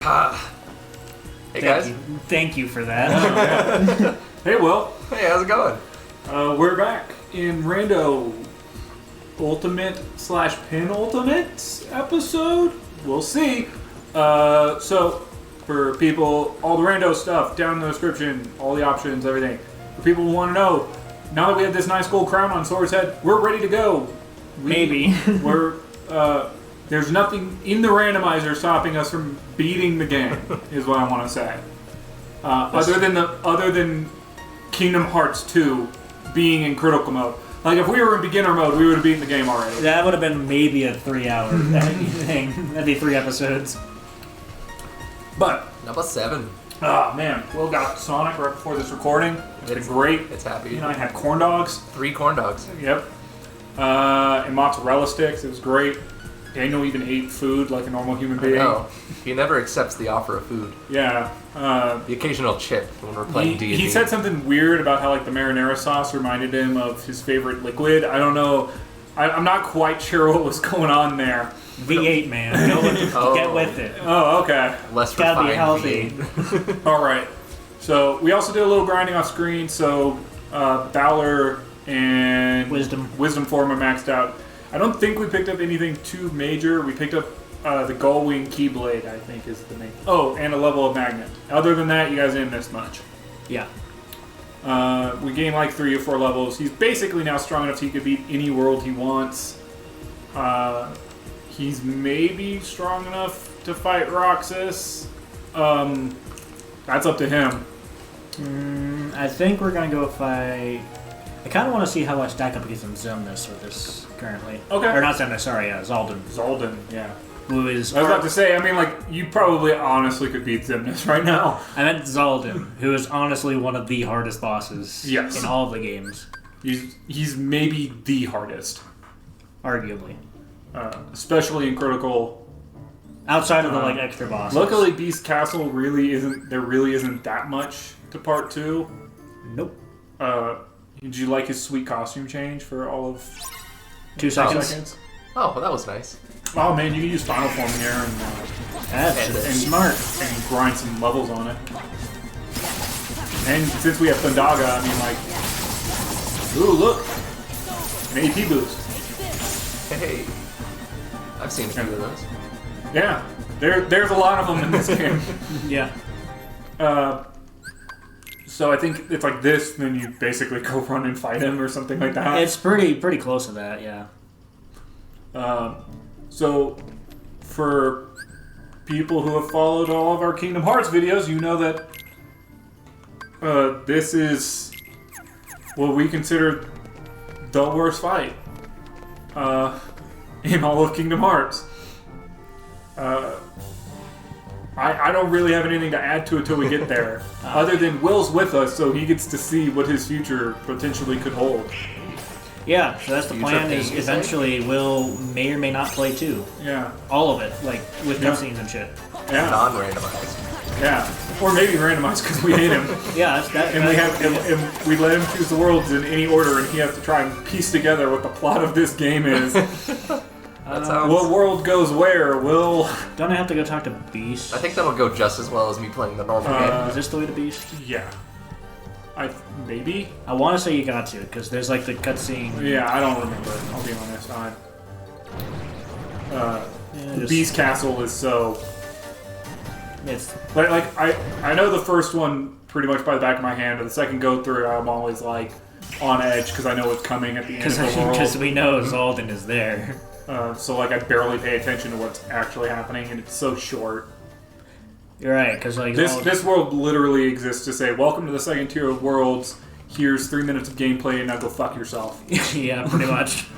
Hey guys. Thank you for that. Hey Will. Hey, how's it going? We're back in Rando Ultimate/Penultimate episode. We'll see. So, for people, all the Rando stuff down in the description, all the options, everything. For people who want to know, now that we have this nice gold crown on Sora's head, we're ready to go. Maybe. There's nothing in the randomizer stopping us from beating the game, is what I want to say. Other than Kingdom Hearts 2 being in critical mode. Like, if we were in beginner mode, we would have beaten the game already. That would have been maybe a 3-hour thing. That'd be 3 episodes. But Number 7. oh man, Will got Sonic right before this recording. It's been great. It's happy. You know, I had corn dogs. 3 corn dogs. Yep. And mozzarella sticks. It was great. Daniel even ate food like a normal human being. No, he never accepts the offer of food. Yeah. The occasional chip when we're playing D&D. He said something weird about how like the marinara sauce reminded him of his favorite liquid. I don't know. I'm not quite sure what was going on there. V8, man. Get with it. Oh, okay. Less Gotta be refined healthy. All right. So we also did a little grinding off screen. So Valor and Wisdom form are maxed out. I don't think we picked up anything too major. We picked up the Gullwing Keyblade, I think is the main. Oh, and a level of Magnet. Other than that, you guys didn't miss much. Yeah. We gained like 3 or 4 levels. He's basically now strong enough so he could beat any world he wants. He's maybe strong enough to fight Roxas. That's up to him. I think we're going to go fight... I kind of want to see how I stack up against Zemnis with this currently. Okay. Or not Zemnis, sorry, Zaldin. Zaldin, yeah. Who is... I was about to say, I mean, like, you probably honestly could beat Zemnis right now. I meant Zaldin, who is honestly one of the hardest bosses in all of the games. He's maybe the hardest. Arguably. Especially in critical. Outside of the like extra bosses. Luckily, Beast Castle really isn't that much to part 2. Nope. Did you like his sweet costume change for all of 2 seconds? Oh, well, that was nice. Oh man, you can use Final Form here That's smart. and grind some levels on it. And since we have Thundaga, I mean, like, ooh, look, an AP boost. Hey, I've seen a few of those. Yeah, there's a lot of them in this game. Yeah. So I think it's like this, then you basically go run and fight him or something like that. It's pretty close to that, yeah. So for people who have followed all of our Kingdom Hearts videos, you know that this is what we consider the worst fight in all of Kingdom Hearts. I don't really have anything to add to it till we get there. Other than Will's with us, so he gets to see what his future potentially could hold. Yeah, so that's the plan, is eventually Will may or may not play 2. Yeah. All of it, like, with cutscenes and shit. Yeah. Non-randomized. Yeah. Or maybe randomized because we hate him. Yeah, And we let him choose the worlds in any order, and he has to try and piece together what the plot of this game is. What world goes where? Don't I have to go talk to Beast? I think that'll go just as well as me playing the normal game. Is this the way to Beast? Yeah. Maybe? I want to say you got to, because there's like the cutscene. Yeah, I don't remember. I'll be honest. The Beast Castle is so... It's Like I know the first one pretty much by the back of my hand, but the second go through, I'm always like on edge because I know what's coming at the end of the world. Because we know Zaldin is there. So like I barely pay attention to what's actually happening, and it's so short. You're right, because like this world literally exists to say, welcome to the second tier of worlds. Here's 3 minutes of gameplay, and now go fuck yourself. Yeah, pretty much.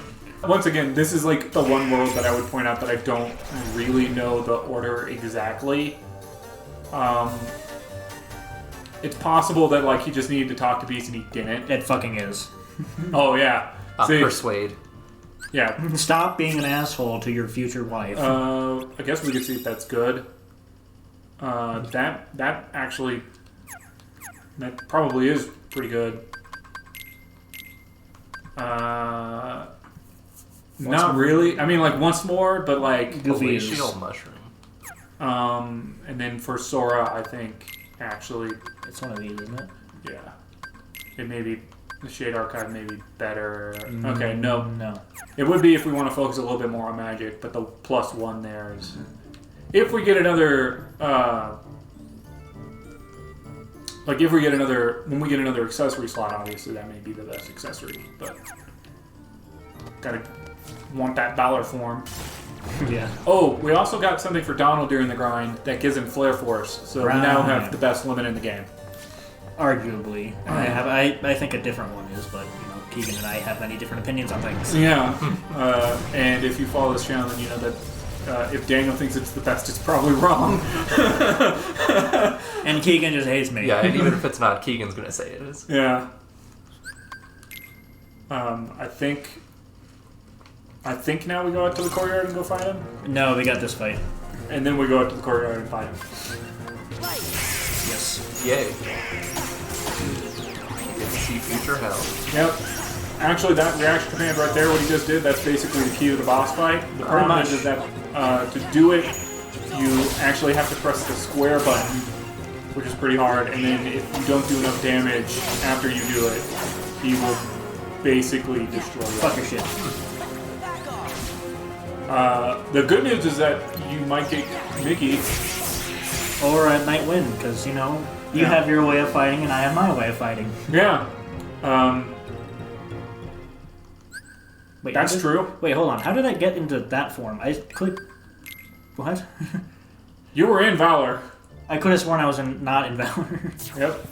Once again, this is like the one world that I would point out that I don't really know the order exactly. It's possible that like he just needed to talk to Beast and he didn't. It fucking is. Oh yeah. Persuade. Yeah. Stop being an asshole to your future wife. I guess we could see if that's good. That probably is pretty good. Not really. I mean, like once more, but like Glacial mushroom. And then for Sora, I think, actually, It's one of these, isn't it? yeah. It may be, the Shade Archive may be better. Okay, no. No. It would be if we want to focus a little bit more on magic, but the +1 there is... If we get another... like, if we get another... When we get another accessory slot, obviously, that may be the best accessory, but... Gotta want that Valor form. Yeah. Oh, we also got something for Donald during the grind that gives him Flare Force, so we now have the best limit in the game. Arguably. I think a different one is, but, you know, Keegan and I have many different opinions on things. Yeah. And if you follow this channel, then you know that if Daniel thinks it's the best, it's probably wrong. And Keegan just hates me. Yeah, and even if it's not, Keegan's gonna say it is. Yeah. I think now we go out to the courtyard and go fight him? No, we got this fight. And then we go out to the courtyard and fight him. Yes. Yay. You get to see future hell. Yep. Actually, that reaction command right there, what he just did, that's basically the key to the boss fight. The problem is that to do it, you actually have to press the square button, which is pretty hard, and then if you don't do enough damage after you do it, he will basically destroy you. Fuck your shit. The good news is that you might get Mickey. Or I might win, because, you know, you have your way of fighting and I have my way of fighting. Yeah. Wait, That's true. Wait, hold on. How did I get into that form? I clicked... What? You were in Valor. I could have sworn I was not in Valor. Yep.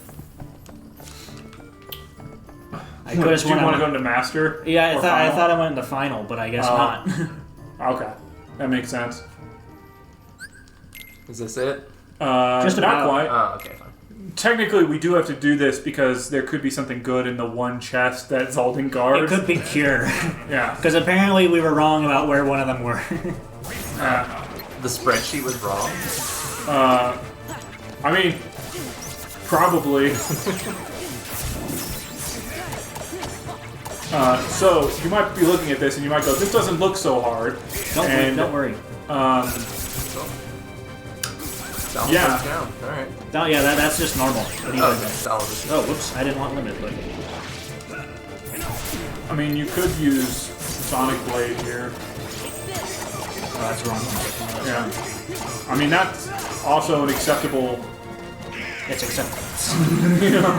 I could have Did you sworn want to go into Master? Yeah, or I Final? thought I went into Final, but I guess not. Okay. That makes sense. Is this it? Just not about. quite. Oh, okay, fine. Technically, we do have to do this because there could be something good in the one chest that Zaldin guards. It could be Cure. Yeah. Because apparently we were wrong about where one of them were. The spreadsheet was wrong? I mean, probably. So, you might be looking at this and you might go, this doesn't look so hard. Don't worry. Yeah. Down. Alright. No, yeah, that's just normal. What do you think? Oh, Whoops, I didn't want limit, but... I mean, you could use Sonic Blade here. Oh, that's wrong. Yeah. I mean, that's also an acceptable... It's acceptance. you know?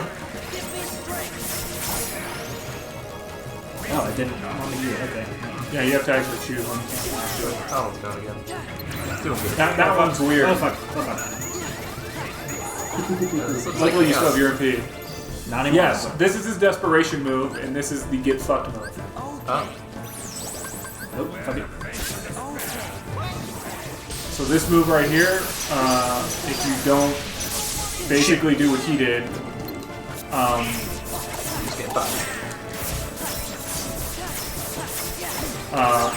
Oh, I didn't want to do it. Okay. Yeah, you have to actually choose one. Oh, it's going again. It's doing good. That one's weird. Oh, fuck. Oh, fuck. This looks Luckily, you still have chaos. your MP. Not anymore. Yes, this is his desperation move, and this is the get fucked move. Oh. Nope, fuck it. So this move right here, if you don't basically do what he did, Just get fucked.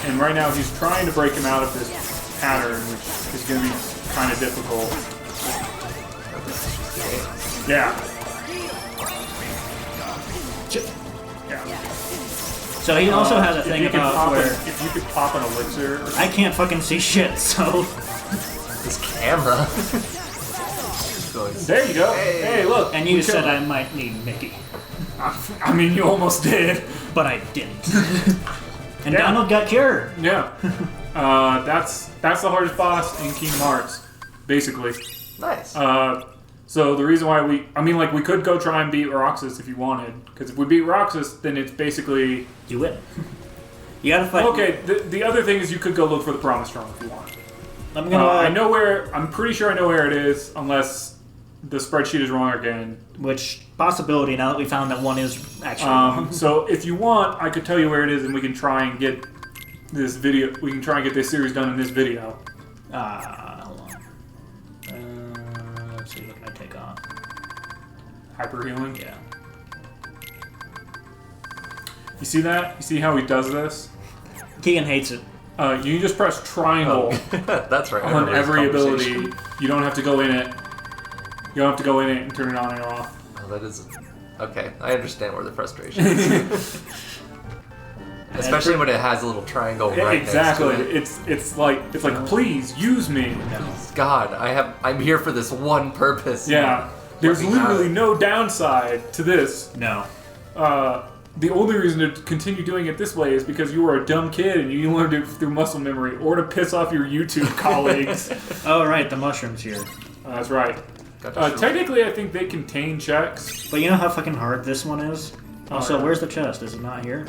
and right now he's trying to break him out of this pattern, which is going to be kind of difficult. Yeah. Yeah. So he also has a If thing you could about pop where... if you could pop an elixir, or I can't fucking see shit, so... This camera. there you go. Hey, look. And you we said killed I might need Mickey. I mean, you almost did. But I didn't. And Yeah. Donald got cured. Yeah. That's the hardest boss in Kingdom Hearts, basically. Nice. So the reason why we could go try and beat Roxas if you wanted, because if we beat Roxas, then it's basically... You win. You gotta fight... Okay, the other thing is you could go look for the Promise Stone if you want. I'm gonna... I'm pretty sure I know where it is, unless the spreadsheet is wrong again. Which, possibility, now that we found that one is actually wrong. So if you want, I could tell you where it is and we can try and get this video, we can try and get this series done in this video. Hold on. Let's see, what can I take off? Hyper healing? Yeah. You see that? You see how he does this? Keegan hates it. You can just press triangle That's right. I on remember this every ability. conversation. You don't have to go in it. You don't have to go in it and turn it on and off. Oh, that is... Okay, I understand where the frustration is. Especially when it has a little triangle right exactly. next to it. It's like please use me. God, I'm here for this one purpose. Yeah. There's Let me have literally it. no downside to this. No. The only reason to continue doing it this way is because you were a dumb kid and you learned it through muscle memory, or to piss off your YouTube colleagues. Oh, right, the mushrooms here. That's right. Technically, I think they contain checks. But you know how fucking hard this one is? Also, yeah. where's the chest? Is it not here?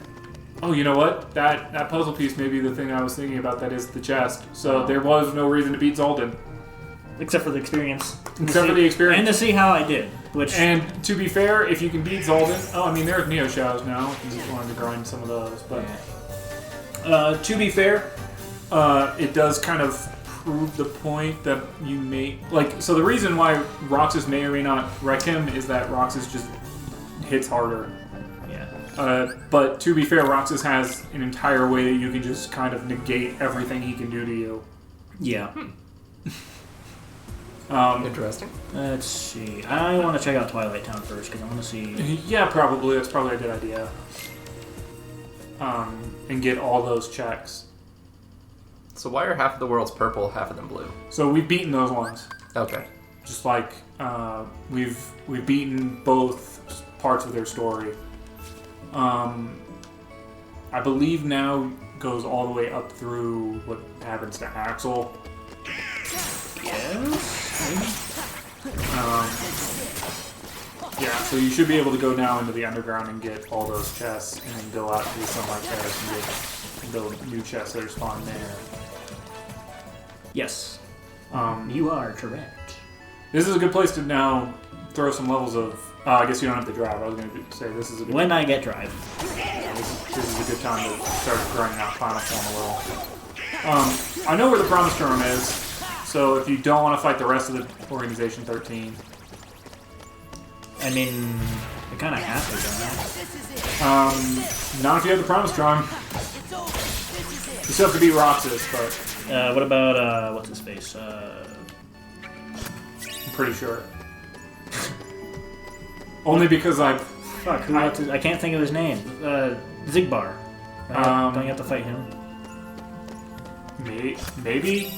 Oh, you know what? That puzzle piece may be the thing I was thinking about. That is the chest. So there was no reason to beat Zolden. Except for the experience. Except for the experience. And to see how I did. And to be fair, if you can beat Zolden... Oh, I mean, there's Neo Shadows now. If you just wanted to grind some of those. But to be fair, it does kind of prove the point that you may... Like, so the reason why Roxas may or may not wreck him is that Roxas just hits harder. Yeah. But to be fair, Roxas has an entire way that you can just kind of negate everything he can do to you. Yeah. Interesting. Let's see. I want to check out Twilight Town first, because I want to see... Yeah, probably. That's probably a good idea. And get all those checks. So why are half of the worlds purple, half of them blue? So we've beaten those ones. Okay. Just like we've beaten both parts of their story. I believe now goes all the way up through what happens to Axel. Yes? Yeah, so you should be able to go now into the underground and get all those chests, and then go out to the Sunlight Terrace and get the new chests that are spawned there. Yes. You are correct. This is a good place to now throw some levels of... I guess you don't have to drive. I was going to say this is a good... When I get drive. This is a good time to start grinding out Final Form a little. I know where the Promise Room is, so if you don't want to fight the rest of the Organization 13... I mean, I kind of have to, don't I? Not if you have the Promise Charm. You still have to beat Roxas, but... what about, what's his face? I'm pretty sure. Only because I... Fuck, I can't think of his name. Zigbar. Right? Don't you have to fight him? Maybe?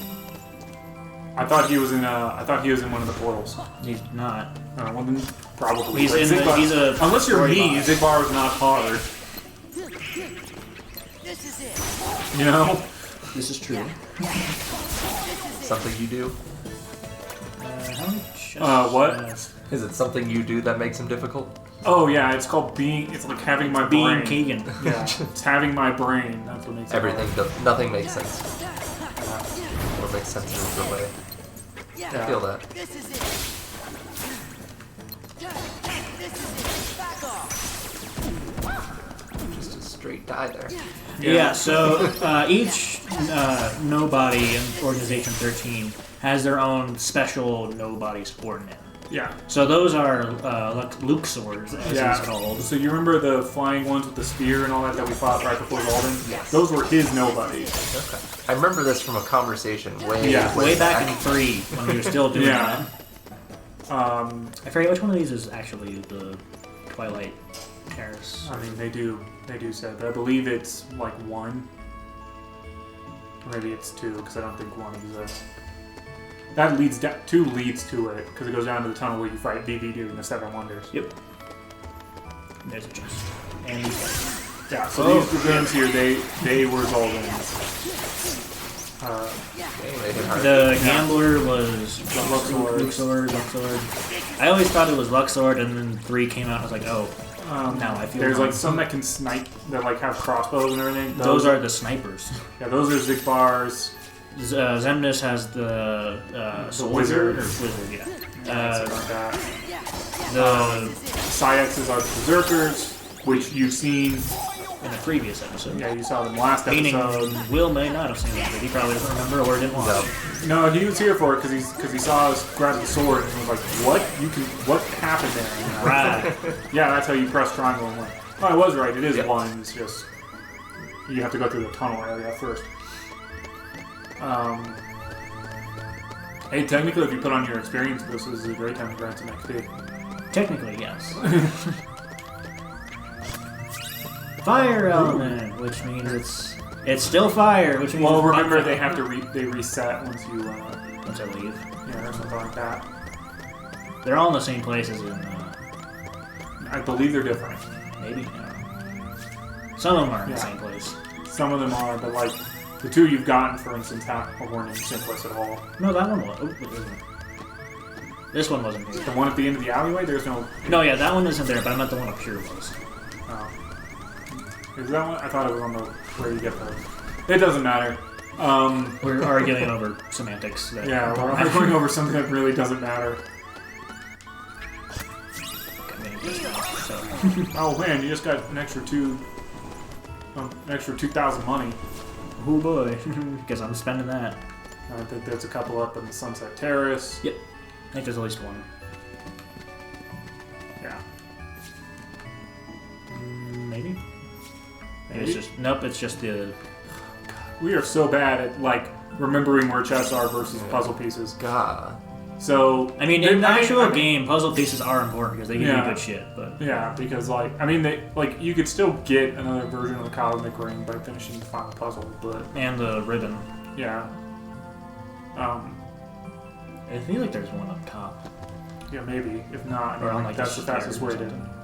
I thought he was in one of the portals. He's not. Well then, probably. He's Like, in Zigbar, he's a unless you're story me, boss. Zigbar is not hard. You know? This is true. Something you do? How many chests? What? Is it something you do that makes him difficult? Oh yeah, it's called being. It's like having my Being brain. Keegan. Yeah, it's having my brain. That's what makes it Everything, hard. nothing makes sense. Or makes sense in a different way. Yeah. I feel that. Just a straight die there. Yeah, so each nobody in Organization 13 has their own special nobody subordinate. Yeah. So those are Luke swords, as Yeah. it's called. So you remember the flying ones with the spear and all that we fought right before Zolden? Yes. Those were his nobodies. Okay. I remember this from a conversation way Way back in 3, when we were still doing Yeah. that. I forget which one of these is actually the Twilight Terrace. I mean, they do say, but I believe it's like 1. Or maybe it's 2, because I don't think 1 exists. That leads 2 leads to it, because it goes down to the tunnel where you fight BV2 and the 7 Wonders. Yep. There's a chest. And these Yeah, so these dragoons here, they were Zolden's. They hit hard. The gambler was Luxord. Luxord. I always thought it was Luxord, and then 3 came out, and I was like, oh, now I feel There's wrong. like some that can snipe, that like have crossbows and everything. Those are the snipers. Yeah, those are Zigbar's. Zemnis has the soldier, wizard. or wizard, yeah. Something like that. The Syexes are the berserkers, which you've seen. in the previous episode. Yeah, you saw them last Meaning, episode. Will may not have seen it, but he probably doesn't remember or didn't watch. No, he was here for it because he saw us grab the sword and was like, "What? What happened there?" And Right. yeah, that's how you press triangle and win. Oh, I was right. It is Yep. 1. It's just you have to go through the tunnel area first. Hey, technically, if you put on your experience, this is a great time to grind some XP. Technically, yes. fire element, which means it's still fire, which means Well, it's remember not they fire. have to they reset once you Once I leave. or something like that. They're all in the same places in I believe they're different. maybe. No. Some of them are in the same place. Some of them are, but like the two you've gotten, for instance, weren't in the same place at all. No, that one was. Oh, it isn't. This one wasn't here. The one at the end of the alleyway, there's no. No, yeah, that one isn't there, but I meant the one up here was. Oh. Is that one? I thought it was on the where you get those. It doesn't matter. We're arguing over semantics. That Yeah, don't we're matter. going over something that really doesn't matter. Got many just now, so. Oh man, you just got an extra 2,000 money. Oh boy, because I'm spending that. I think there's a couple up in the Sunset Terrace. Yep, I think there's at least one. Yeah. Maybe? Maybe it's just nope. It's just the We are so bad at like remembering where chests are versus puzzle pieces. God. So I mean, in the actual game, puzzle pieces are important because they give you good shit. But yeah, because like I mean, they like you could still get another version of the cosmic ring by finishing the final puzzle, but and the ribbon. yeah. I feel like there's one up top. Yeah, maybe. If not, I Or on, mean, like, that's the the fastest way stairs or to. something.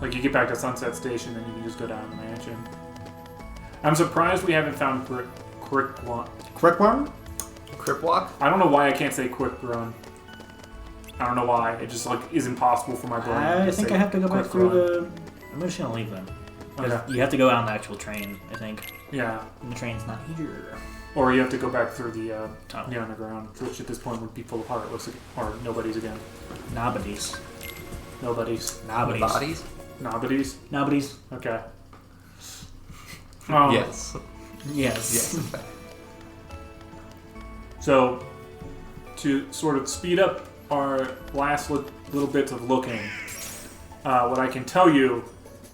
Like you get back to Sunset Station, and you can just go down to the mansion. I'm surprised we haven't found quick one. Quick one? Crip walk? I don't know why I can't say quick run. I don't know why. It just like is impossible for my brain. I to think say I have to go back quick through run. the. I'm just gonna leave them. Okay. You have to go out on the actual train, I think. Yeah. And the train's not here. Or you have to go back through the Oh. underground, which at this point would be full of heartless or nobodies again. Nobodies. Nobodies. Nobodies. Bodies? Nobodies. Nobodies. Okay. Yes. Yes. Yes, in fact. So, to sort of speed up our last little bits of looking, what I can tell you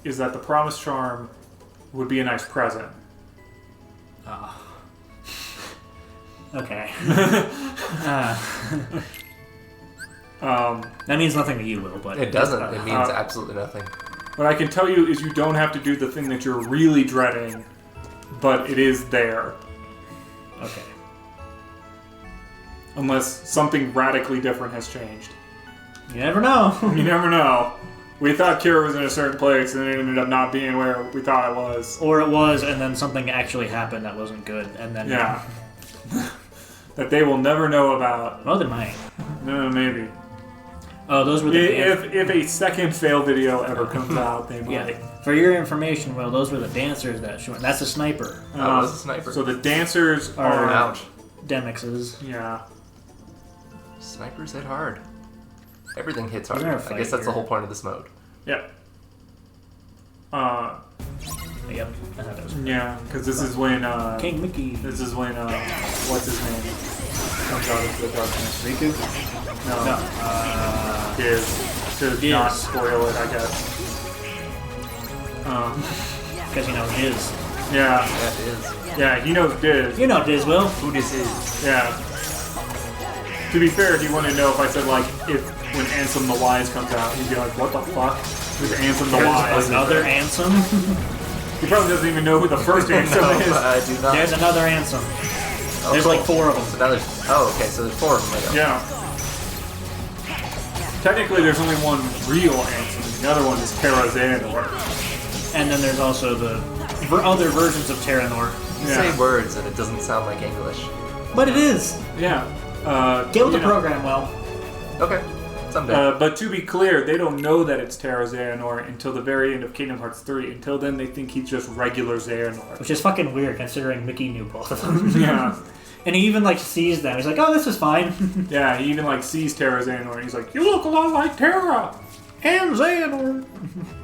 is that the Promise Charm would be a nice present. Ah. Okay. That means nothing to you, Will, but It doesn't. It means absolutely nothing. What I can tell you is you don't have to do the thing that you're really dreading, but it is there. Okay. Unless something radically different has changed. You never know. You never know. We thought Kira was in a certain place, and it ended up not being where we thought it was. Or it was, and then something actually happened that wasn't good, and then Yeah. That they will never know about. Well, they might. No, maybe. Oh, those were the If a second fail video ever comes out, they might. yeah. For your information, Will, those were the dancers that showed. That's a sniper. Oh, it's a sniper. So the dancers Are are. Ouch. Demixes. Yeah. Snipers hit hard. Everything hits hard. Isn't there a I fight guess that's the here? whole point of this mode. Yeah. Yep. I thought that was Yeah, because this is when. King Mickey. This is when. What's his name? Comes out of the darkness. Riku? No. No. Diz. To Diz. not spoil it, I guess. Because you know Diz. Yeah. That is. Yeah, he knows Diz. You know Diz, Will. Who this is? Yeah. To be fair, he wanted to know if I said, like, if when Ansem the Wise comes out, he'd be like, what the fuck? Who's Ansem the Wise? Another Ansem? He probably doesn't even know who the first Ansem No, is. I do not. There's another Ansem. Oh, There's like cool. 4 of them. So now there's. Oh, okay. So there's 4 of them. I know. Yeah. Technically, there's only one real Ansem. The other one is Terra Xehanort. And then there's also the other versions of Terra Nor. You Yeah. say words and it doesn't sound like English. But it is. Yeah. Get with the you know. program, Will. Okay. Someday. But to be clear, they don't know that it's Terra Xehanort until the very end of Kingdom Hearts 3. Until then, they think he's just regular Xehanort. Which is fucking weird considering Mickey knew both of them. Yeah. And he even like sees them. He's like, oh, this is fine. Yeah, he even like sees Terra Xehanort and he's like, you look a lot like Terra! And Xehanort.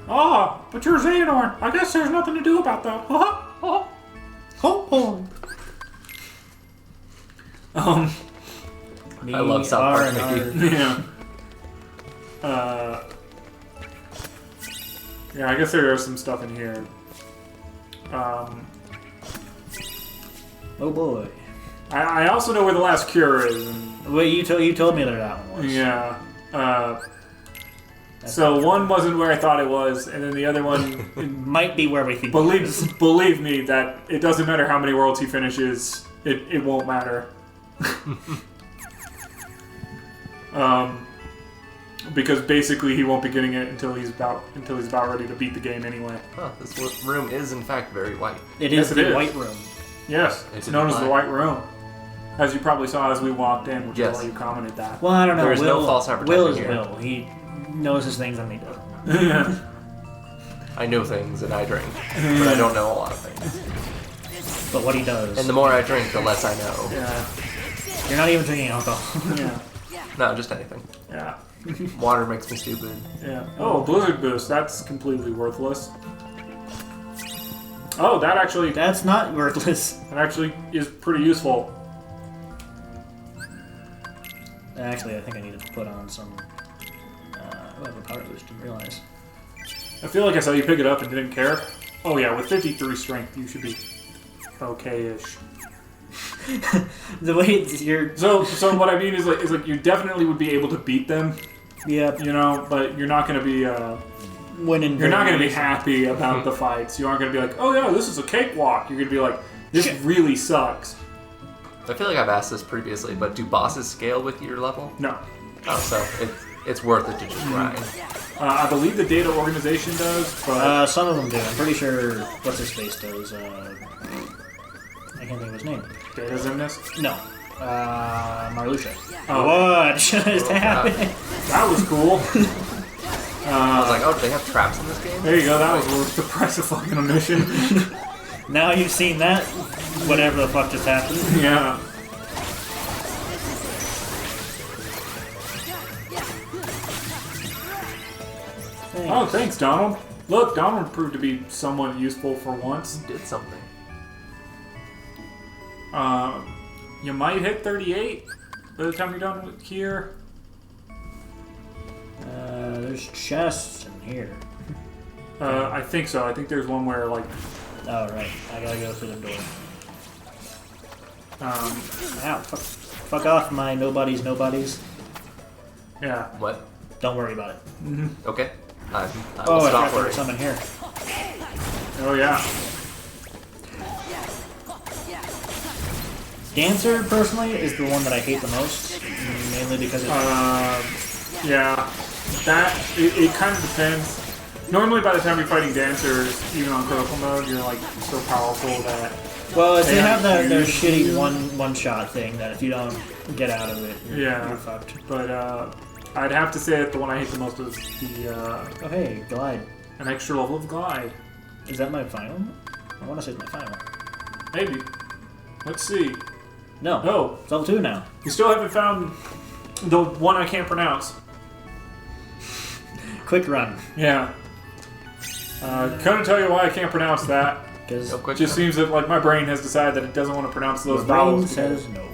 Ah, but you're Xehanort. I guess there's nothing to do about that. Oh, oh. I love South Park, Mickey. Yeah. Yeah, I guess there is some stuff in here. Oh boy. I also know where the last cure is. And, Well, you told me that one was. yeah. So one wasn't where I thought it was, and then the other one, Might be where we think it is. believe me, that it doesn't matter how many worlds he finishes, it won't matter. Because basically he won't be getting it until he's about ready to beat the game anyway. Huh, this room is in fact very white. It is Yes, it the is. White Room. Yes, it's known as the White Room. As you probably saw as we walked in, which Yes. is why you commented that. Well, I don't know. There is no Will, false advertising Will is here. Will. He knows his things and he doesn't. I know things and I drink, but I don't know a lot of things. But what he does. And the more I drink, the less I know. Yeah. You're not even drinking alcohol. Yeah. No, just anything. Yeah. Water makes me stupid. Yeah. Oh, Blizzard Boost. That's completely worthless. Oh, that actually That's not worthless. is pretty useful. Actually, I think I need to put on some. I have a power boost. Didn't realize. I feel like I saw you pick it up and didn't care. Oh yeah, with 53 strength, you should be okay-ish. The way you're. So what I mean is like you definitely would be able to beat them, Yeah. you know, but you're not going to be Winning. you're not going to be happy about the fights. You aren't going to be like, oh yeah, this is a cakewalk. You're going to be like, this Shit. really sucks. I feel like I've asked this previously, but do bosses scale with your level? No. Oh, so it's worth it to just grind. I believe the data organization does, but Some of them do. I'm pretty sure. What's his face does. I can't think of his name. data Zimnus. No. Marluxia. Oh. What just Oh, happened? That was cool. I was like, oh, do they have traps in this game? There you go. That was worth the price of fucking a mission. Now you've seen that. Whatever the fuck just happened. Yeah. Oh, thanks, Donald. Look, Donald proved to be somewhat useful for once. Did something. You might hit 38 by the time you're done with here. There's chests in here. I think so. I think there's one where, like, Oh, right. I gotta go through the door. Ow. Fuck off, my nobodies. yeah. What? Don't worry about it. Okay. I will Oh, I stop forgot there worrying. was some in here. Oh, yeah. Dancer, personally, is the one that I hate the most. Mainly because it's... Yeah. It kind of depends. Normally, by the time you're fighting dancers, even on critical mode, you're, like, so powerful that... Well, they Yeah, have their you- shitty one-shot thing that if you don't get out of it, you're fucked. But, I'd have to say that the one I hate the most is the, Oh, hey, glide. an extra level of glide. Is that my final? I want to say it's my final. Maybe. Let's see. No. Oh, It's level 2 now. you still haven't found the one I can't pronounce. Quick run. Yeah. Couldn't tell you why I can't pronounce that. Because No It quick. just seems that like my brain has decided that it doesn't want to pronounce those the brain vowels. says no.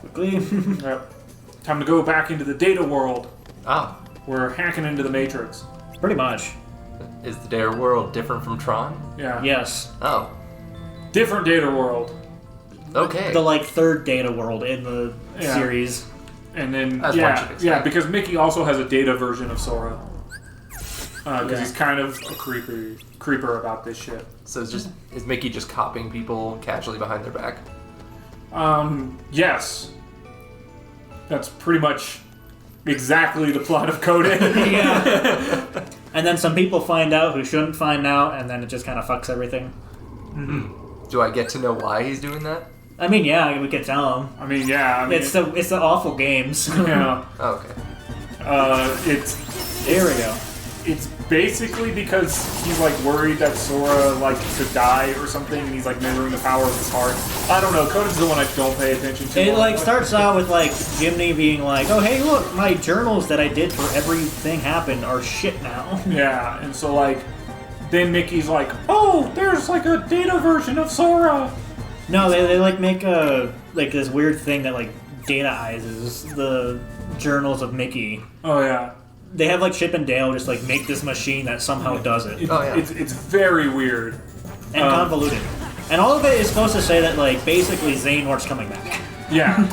Quickly. Yep. Time to go back into the data world. Ah, We're hacking into the Matrix. Pretty much. is the Dare world different from Tron? Yeah. Yes. Oh, Different data world. okay. The like third data world in the Yeah. series. And then As one should expect. because Mickey also has a data version of Sora. Because Yeah. he's kind of a creeper about this shit. So is Mickey just copying people casually behind their back? Yes. That's pretty much exactly the plot of Coden. Yeah. And then some people find out who shouldn't find out, and then it just kind of fucks everything. Do I get to know why he's doing that? I mean, yeah, we could tell them. I mean, yeah. I mean, It's the awful games. yeah. Oh, okay. Here we go. It's basically because he's like worried that Sora like could die or something, and he's like mirroring the power of his heart. I don't know. Coden's the one I don't pay attention to. It like starts out with like Jimny being like, "Oh hey, look, my journals that I did for everything happened are shit now." Yeah, and so like, then Mickey's like, "Oh, there's like a data version of Sora." No, they like make a like this weird thing that like dataizes the journals of Mickey. Oh yeah. They have like Chip and Dale just like make this machine that somehow does it. Oh, yeah. It's very weird. And convoluted. And all of it is supposed to say that, like, basically Xehanort's coming back. Yeah.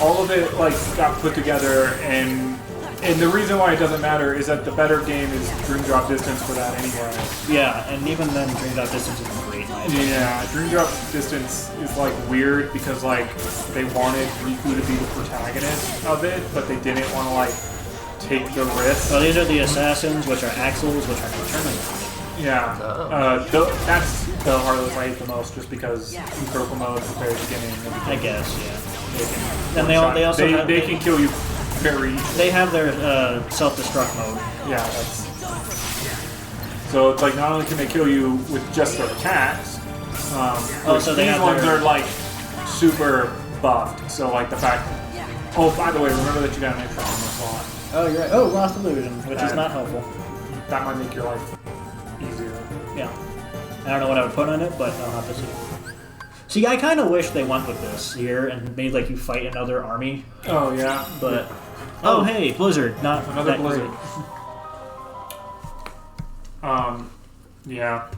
All of it, like, got put together, and the reason why it doesn't matter is that the better game is Dream Drop Distance for that anyway. Yeah, and even then, Dream Drop Distance isn't great, in my opinion. Yeah, Dream Drop Distance is, like, weird because, like, they wanted Riku to be the protagonist of it, but they didn't want to, like, take the risk. Well, these are the assassins, which are Axles, which are Terminators. Yeah, that's the Heartless I hate the most, just because in purple mode at the very beginning. I guess, yeah. And they also they can kill you very easily. They have their self-destruct mode. Yeah, that's... So it's like not only can they kill you with just their attacks, so they these have ones their... are like super buffed. So like the fact... Oh, by the way, remember that you got an extra armor slot. Oh, you're right. Oh, Lost Illusion, which is not helpful. That might make your life easier. Yeah. I don't know what I would put on it, but I'll have to see. See, I kind of wish they went with this here and made like you fight another army. Oh yeah, but oh hey, Blizzard, not another that Blizzard. Great. Yeah.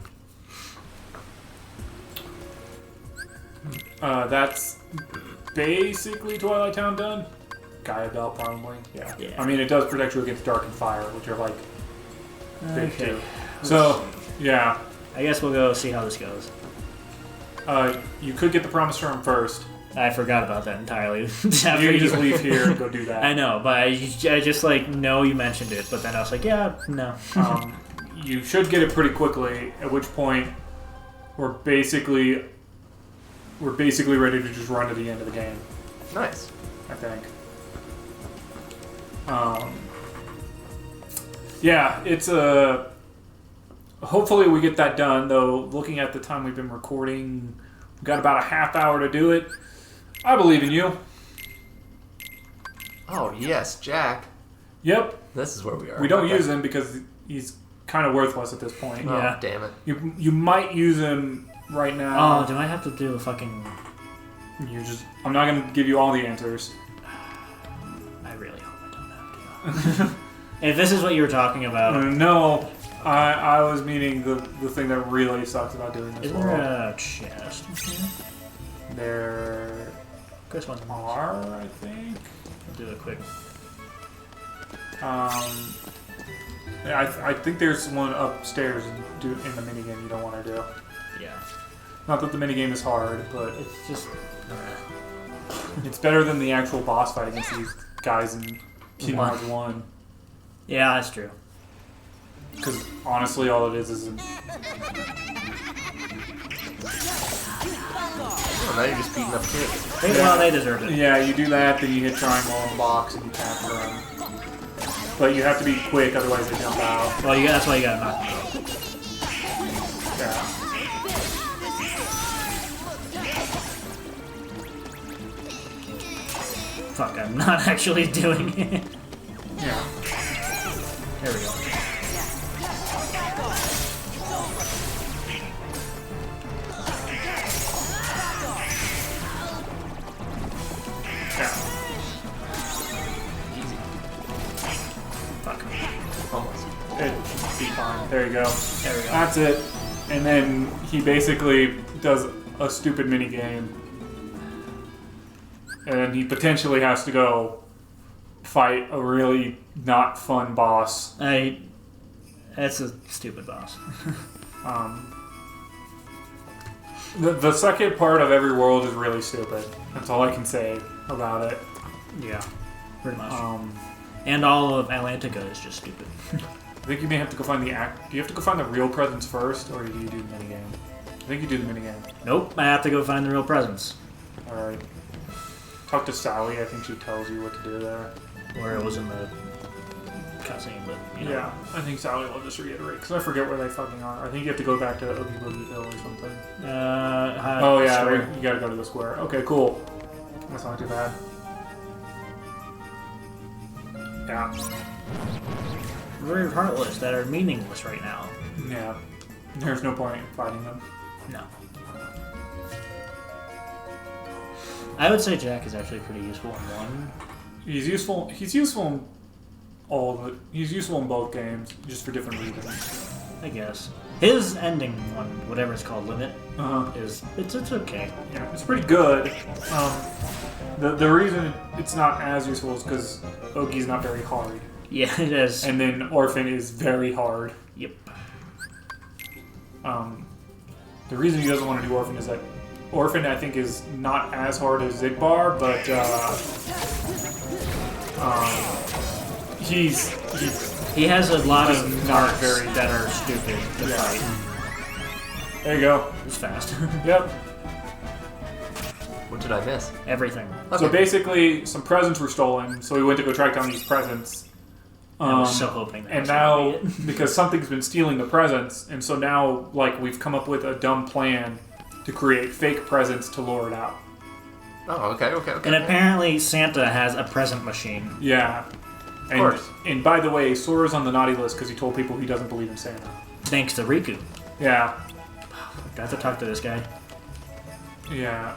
That's basically Twilight Town done. Gaia Belt probably. Yeah. I mean, it does protect you against Dark and Fire, which are like big too. So yeah. I guess we'll go see how this goes. You could get the Promised Realm first. I forgot about that entirely. You can just leave here and go do that. I know, but I just like know you mentioned it, but then I was like, yeah, no. You should get it pretty quickly. At which point, we're basically ready to just run to the end of the game. Nice. I think. Yeah, it's a. Hopefully we get that done, though looking at the time we've been recording, we've got about a half hour to do it. I believe in you. Oh, yes, Jack. Yep. This is where we are. We don't use him because he's kind of worthless at this point. Oh, yeah. damn it. You might use him right now. Oh, do I have to do a fucking... I'm not going to give you all the answers. I really hope I don't have to. If this is what you were talking about... No. I was meaning the thing that really sucks about doing this. Is there a chest? There Chris wants are, I think. I'll do a quick. I think there's one upstairs in the minigame you don't want to do. Yeah. Not that the minigame is hard, but It's just. it's better than the actual boss fight against these guys in Kingdom Hearts 1. Yeah, that's true. Because honestly, all it is Oh, now you're just beating up kids. Well, they deserve it. Yeah, you do that, then you hit triangle on the box and you capture them. But you have to be quick, otherwise they jump out. Well, that's why you gotta knock them out. Yeah. Fuck, I'm not actually doing it. Yeah. There we go. Yeah. Easy. Fuck. Almost. It'd be fine. There you go. There we go. That's it. And then he basically does a stupid mini game. And he potentially has to go fight a really not fun boss. That's a stupid boss. The second part of every world is really stupid. That's all I can say about it. Yeah. Pretty much. And all of Atlantica is just stupid. I think you may have to go find the act. Do you have to go find the real presence first, or do you do the minigame? I think you do the minigame. Nope, I have to go find the real presents. Alright. Talk to Sally, I think she tells you what to do there. Or it was in the cutscene, but you know. Yeah, I think Sally will just reiterate, because I forget where they fucking are. I think you have to go back to Oogie Boogie Hill or something. Oh yeah, sure. you gotta go to the square. Okay, cool. That's not too bad. Yeah. Very heartless that are meaningless right now. Yeah. There's no point in fighting them. No. I would say Jack is actually pretty useful in one. He's useful in all the he's useful in both games, just for different reasons. I guess. His ending on whatever it's called, Limit, Uh-huh. is it's okay. Yeah, it's pretty good. The reason it's not as useful is because Ogie's not very hard. Yeah, it is. And then Orphan is very hard. Yep. The reason he doesn't want to do Orphan is that Orphan, I think, is not as hard as Zigbar, but he has a lot of not marks very- that are stupid to Yeah. fight. there you go. It's fast. Yep. What did I miss? Everything. So basically, some presents were stolen, so we went to go track down these presents. I was so hoping that And was now, gonna be it. because something's been stealing the presents, and so now, like, we've come up with a dumb plan to create fake presents to lure it out. Oh, okay. And apparently Santa has a present machine. Yeah. And, course. And by the way, Sora's on the naughty list because he told people he doesn't believe in Santa. Thanks to Riku. Yeah. Got to talk to this guy. Yeah.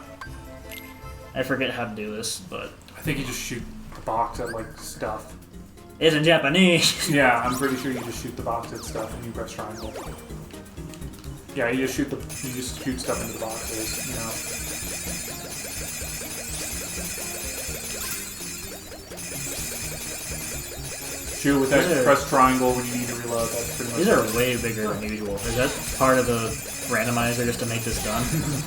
I forget how to do this, but I think you just shoot the box at, like, stuff. it's in Japanese. Yeah, I'm pretty sure you just shoot the box at stuff and you press triangle. Yeah, you just shoot stuff into the boxes, you know. Shoot with that, These are- press triangle when you need to reload. That's pretty much These are it. way bigger than usual. Is that part of the randomizer just to make this done?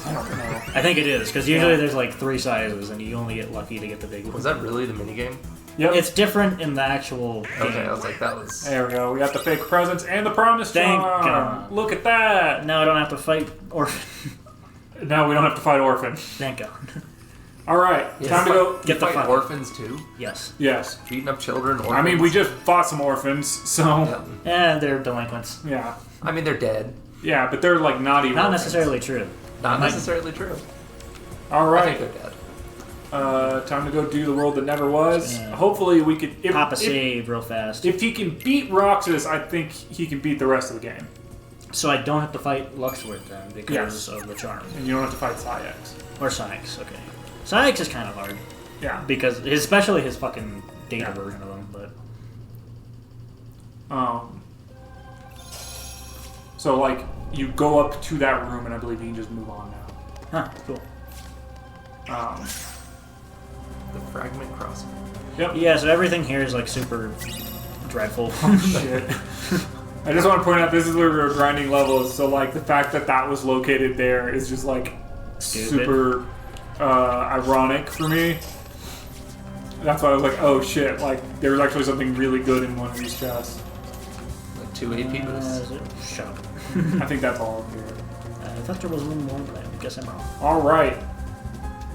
I don't know. I think it is, because usually Yeah. there's like 3 sizes and you only get lucky to get the big one. Was that really the minigame? Yep. It's different in the actual game. Okay, I was like, that was. There we go. We got the fake presents and the promise Thank charm. God. Look at that. Now I don't have to fight or Now we don't have to fight Orphan. thank God. All right, Yeah. time to go. Get the Fight fuck. orphans too? Yes. Yes. Beating up children? Orphans? I mean, we just fought some orphans, so Yeah. And they're delinquents. yeah. I mean, they're dead. Yeah, but they're like naughty Not orphans. necessarily true. Not Might- necessarily true. All I right. think they're dead. Time to go do the world that never was. Yeah. Hopefully we could... Pop a save real fast. If he can beat Roxas, I think he can beat the rest of the game. So I don't have to fight Luxworth then because Yes. of the charm. And you don't have to fight Sayax. Or Sykes, okay. Sykes is kind of hard. Yeah. Because, especially his fucking data Yeah. version of him, but... So, like, you go up to that room, and I believe you can just move on now. Huh, cool. The fragment crossing. Yep. Yeah, so everything here is like super dreadful. Shit. I just want to point out this is where we were grinding levels, so like the fact that that was located there is just like Stupid. super ironic for me. That's why I was like, oh shit, like there was actually something really good in one of these chests. Like 2 AP boosts. Shut up. I think that's all here. I thought there was a little more, but I guess I'm wrong. All right,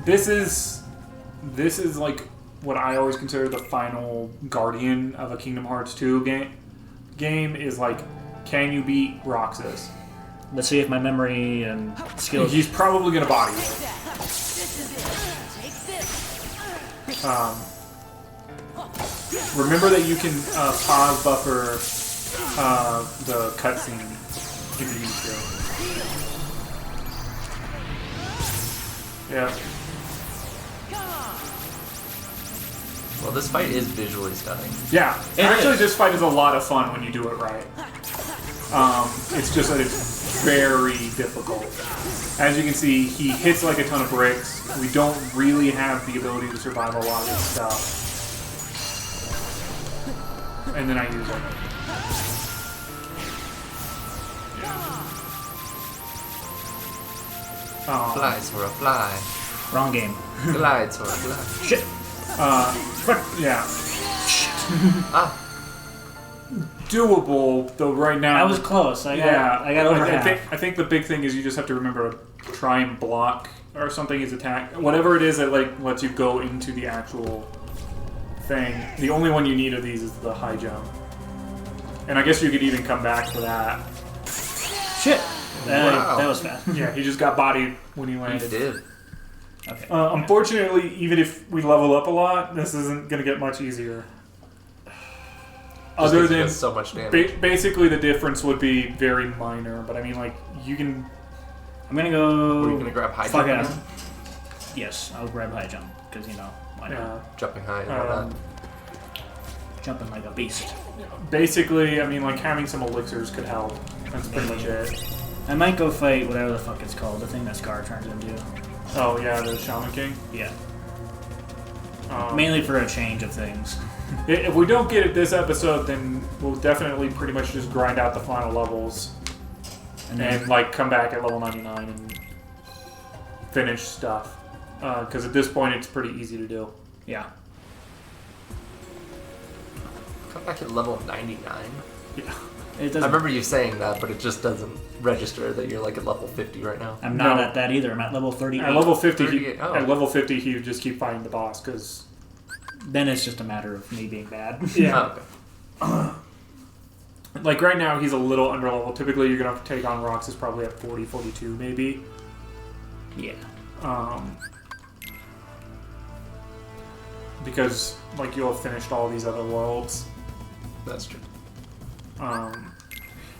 this is like what I always consider the final guardian of a Kingdom Hearts 2 game is like, can you beat Roxas? Let's see if my memory and skills... He's probably gonna body you. Remember that you can pause buffer the cutscene if you need to. Yeah. Well, this fight is visually stunning. Yeah. It Actually, is. this fight is a lot of fun when you do it right. It's just that it's very difficult. As you can see, he hits like a ton of bricks. We don't really have the ability to survive a lot of this stuff. And then I use it. Fly, Sora, fly. Wrong game. Glide, Sora, glide. Shit. Yeah. Ah, Doable, though right now... I was close. I got over half. I think the big thing is you just have to remember to try and block or something his attack. Whatever it is that like lets you go into the actual thing. The only one you need of these is the high jump. And I guess you could even come back for that. Shit. Wow. That was fast. Yeah, he just got bodied when he he landed. did. Okay. Unfortunately, even if we level up a lot, this isn't going to get much easier. Just Other 'cause he than does so much damage. basically the difference would be very minor, but I mean like you can I'm gonna go... Were you gonna grab high Fuck jump? it. Yes, I'll grab high jump, because, you know, why not? Jumping high and all Um, that. Jumping like a beast. basically I mean like having some elixirs could help. That's pretty much it. I might go fight whatever the fuck it's called, the thing that Scar turns into. Oh yeah, the Shaman King. Yeah. Mainly for a change of things. If we don't get it this episode, then we'll definitely pretty much just grind out the final levels. And like come back at level 99 and finish stuff. Because at this point it's pretty easy to do. Yeah. Come back at level 99. Yeah. It I doesn't. remember you saying that, but it just doesn't register that you're like at level 50 right now. I'm not No. at that either. I'm at level 38. At level 50, 38, oh. at level 50, he would just keep fighting the boss because. Then it's just a matter of me being bad. Yeah. Oh, okay. Like right now, he's a little under level. Typically, you're gonna have to take on Roxas probably at 40, 42 maybe. Yeah. Because like you'll have finished all these other worlds. That's true.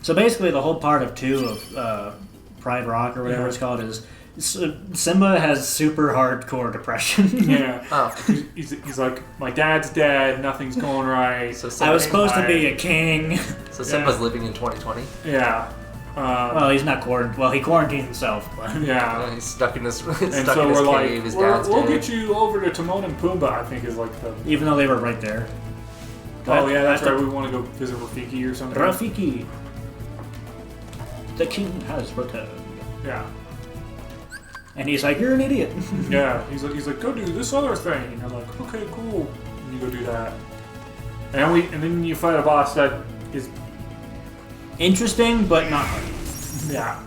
So basically, the whole part of 2 of Pride Rock or whatever Yeah. it's called is Simba has super hardcore depression. Yeah. Oh, He's like, my dad's dead, nothing's going right. so I was Simba's, supposed to be a king. so Simba's living in 2020. Yeah. Well, he's not quarantined. Well, he quarantined himself, but Yeah. Yeah, he's stuck in his stuck And in so his we're like, cave. His dad's we'll dead. get you over to Timon and Pumbaa, I think is like the... even though they were right there. Oh yeah, that's But- right, we want to go visit Rafiki or something. Rafiki. The king has returned. Yeah. And he's like, you're an idiot. Yeah, he's like, go do this other thing. And I'm like, okay, cool. And you go do that. And then you fight a boss that is... Interesting, but not hard. Yeah.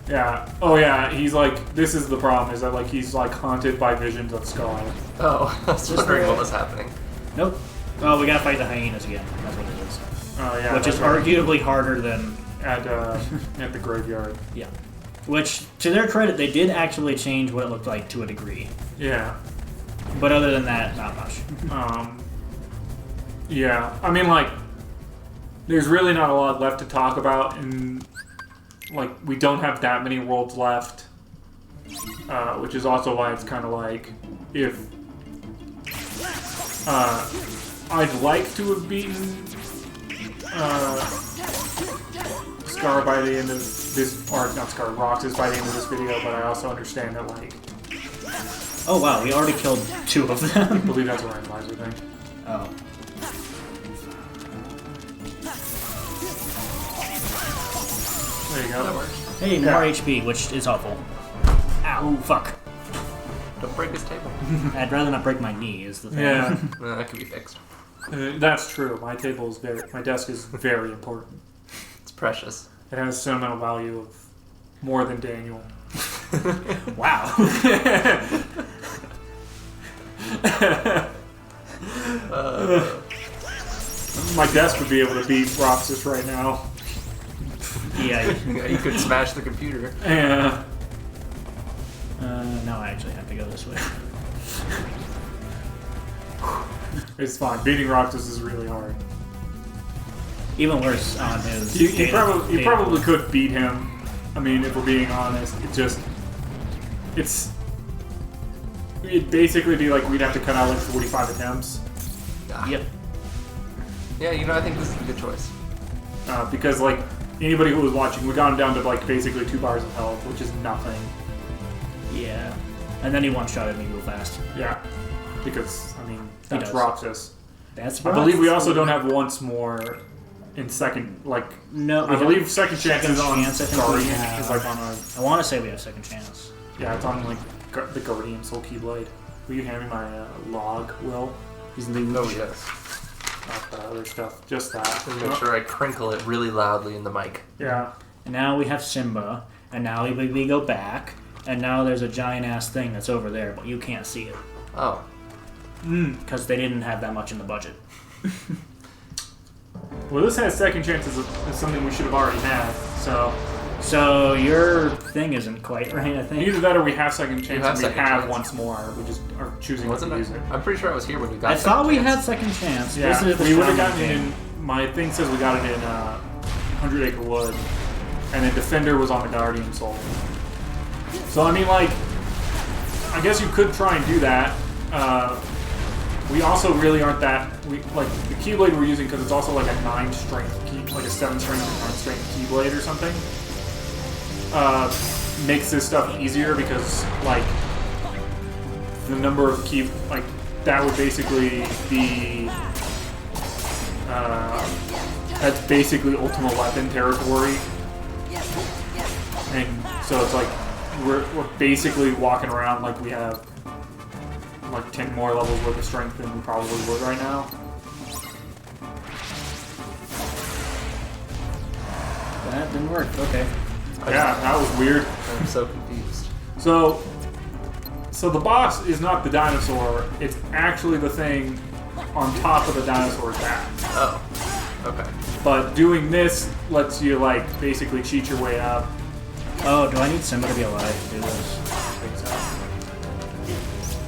Yeah. Oh yeah, he's like, this is the problem, is that like he's like haunted by visions of Scar. Oh, I was wondering what was happening. Nope. Well, we gotta fight the hyenas again. That's what it is. Oh yeah. Which is that's right. arguably harder than... At the graveyard. Yeah. Which, to their credit, they did actually change what it looked like to a degree. Yeah. But other than that, not much. Yeah. I mean, like, there's really not a lot left to talk about, and like we don't have that many worlds left, which is also why it's kind of like if I'd like to have beaten Scar by the end of this, or not Scar, Roxas by the end of this video, but I also understand that, like, Oh wow, we already killed 2 of them. I believe that's a randomizer thing. Oh. There you go. That works. Hey, Yeah. more HP, which is awful. Ow, fuck. Don't break his table. I'd rather not break my knee, is the thing. Yeah, That can be fixed. that's true. My desk is very important. It's precious. It has sentimental value of more than Daniel. Wow. My desk would be able to beat Roxas right now. Yeah. You could smash the computer. Yeah. Now I actually have to go this way. It's fine. Beating Roxas is really hard. Even worse on his. You data- probably could beat him. I mean, if we're being honest, it'd basically be like we'd have to cut out like 45 attempts. Yep. Yeah, you know, I think this is a good choice. Because like anybody who was watching, we got him down to like basically 2 bars of health, which is nothing. Yeah. And then he one-shotted me real fast. Yeah. Because, I mean, that's does. Roxas. That's I believe we also don't have once more in second, like, No, I believe second chance Second is on chance, I think we Guardian. have. It's like on our, I want to say we have second chance. yeah, it's on like the Guardian Soul Keyblade. Will you hand me my log, Will? He's the Oh, yes. Not the other stuff, just that. And make sure I crinkle it really loudly in the mic. Yeah. And now we have Simba, and now we go back, and now there's a giant-ass thing that's over there, but you can't see it. Oh. Because they didn't have that much in the budget. Well, this has second chances is something we should have already had. So your thing isn't quite right, I think. Either that or we have second chance have and we second have chance. once more. We just are choosing Wasn't not I? to use it. I'm pretty sure I was here when you got I thought we second had chance. second chance. Yeah, This is the we would have shaman gotten it thing. in. My thing says we got it in 100 Acre Wood, and then Defender was on the Guardian Soul. So I mean, like, I guess you could try and do that. We also really aren't that. We like the Keyblade we're using because it's also like a 9 strength key like a 7 strength or 9 strength keyblade or something, makes this stuff easier because like the number of key like that would basically be that's basically ultimate weapon territory, and so it's like we're basically walking around like we have like 10 more levels worth of strength than we probably would right now. That didn't work. Okay. Yeah, that was weird. I'm so confused. So the boss is not the dinosaur, it's actually the thing on top of the dinosaur's back. Oh, okay. But doing this lets you, like, basically cheat your way up. Oh, do I need somebody to be alive to do this? I think so.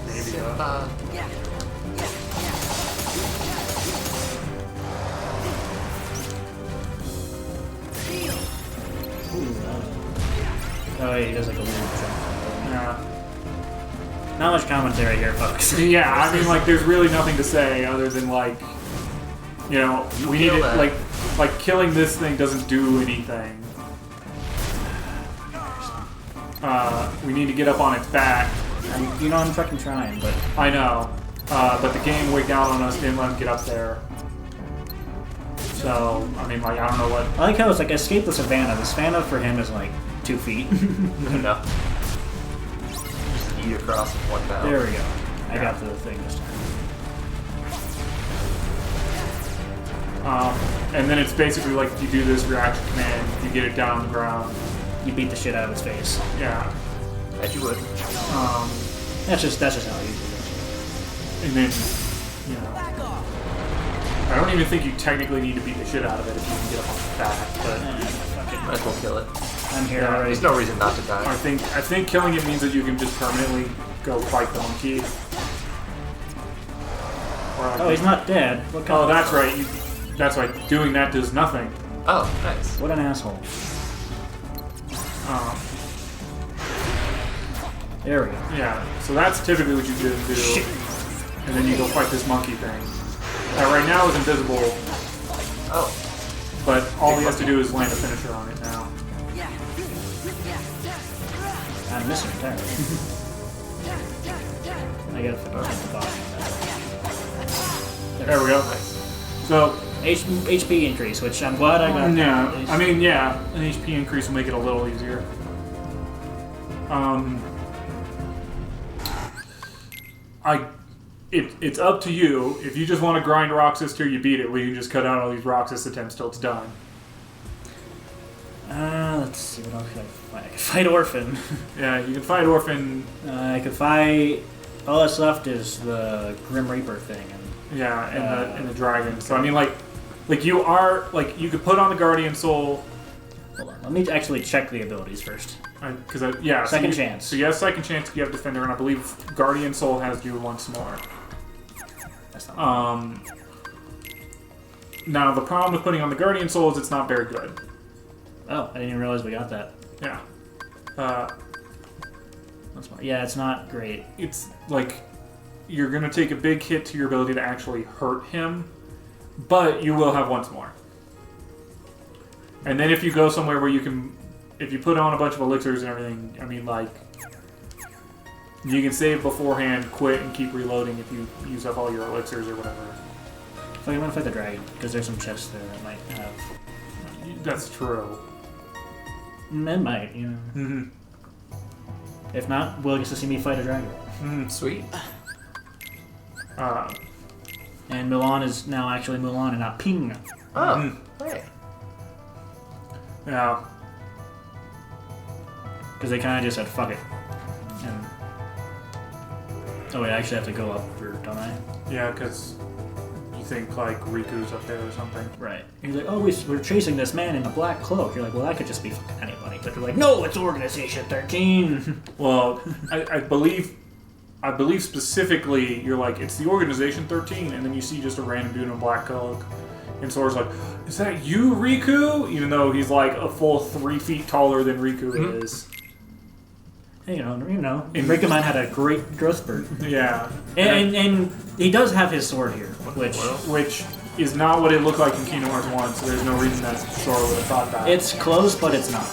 Maybe. Oh, yeah, he does like a weird jump. Yeah. Not much commentary here, folks. Yeah, I mean, like, there's really nothing to say other than, like, you know, we need it, like, killing this thing doesn't do anything. We need to get up on its back. You know, I'm fucking trying, but... I know. But the game wigged out on us, didn't let him get up there. So, I mean, like, I don't know what... I like how it's like, escape the savannah. The savannah for him is like 2 feet. No. Just eat across with one bound. There we go. I got the thing this time. And then it's basically like if you do this reaction command, you get it down on the ground. You beat the shit out of its face. Yeah. As you would. That's just how it usually is. And then, you know, I don't even think you technically need to beat the shit out of it if you can get up on the back, but Might as well kill it. I'm here Yeah, already. There's no reason not to I die. think killing it means that you can just permanently go fight the monkey. Or like, Oh, he's not dead. What kind oh, of... that's right. That's right. Doing that does nothing. Oh, nice. What an asshole. There we go. Yeah, so that's typically what you do. Shit. And then you go fight this monkey thing. That right now is invisible, Oh, but all he has to do is land a finisher on it now. I'm missing Terra. I gotta figure out the bottom. There we go. nice. So, HP increase, which I'm glad I got. yeah, I mean, yeah, an HP increase will make it a little easier. It's up to you. If you just want to grind Roxas till you beat it, we can just cut out all these Roxas attempts till it's done. Let's see, what else could I fight? I could fight Orphan. Yeah, you can fight Orphan. I could fight... All that's left is the Grim Reaper thing. And Yeah, and the dragon. So I mean, like you are you could put on the Guardian Soul. hold on, let me actually check the abilities first. Because Second chance. So you have second chance. You have Defender, and I believe Guardian Soul has you once more. That's not Now the problem with putting on the Guardian Soul is it's not very good. Oh, I didn't even realize we got that. Yeah. That's smart. Yeah, it's not great. It's like you're gonna take a big hit to your ability to actually hurt him, but you will have once more. And then if you go somewhere where you can, if you put on a bunch of elixirs and everything, I mean, like, you can save beforehand, quit, and keep reloading if you use up all your elixirs or whatever. I'm gonna fight the dragon, because there's some chests there that might have... That's true. It might, you know. Mm-hmm. If not, Will gets to see me fight a dragon. Sweet. And Mulan is now actually Mulan and not Ping. Oh, hey. Yeah. Because they kind of just said, fuck it. And... Oh wait, I actually have to go up, don't I? Yeah, because you think, like, Riku's up there or something. Right. He's like, oh, we're chasing this man in a black cloak. You're like, well, that could just be fucking anybody. But they're like, no, it's Organization 13. Well, I believe specifically you're like, it's the Organization 13, and then you see just a random dude in a black cloak. And Sora's like, is that you, Riku? Even though he's like a full 3 feet taller than Riku is. Hey, you know, Rikuman had a great growth spurt. Yeah. And he does have his sword here, which is not what it looked like in Kingdom Hearts 1, so there's no reason that Sora would have thought that. It's close, but it's not.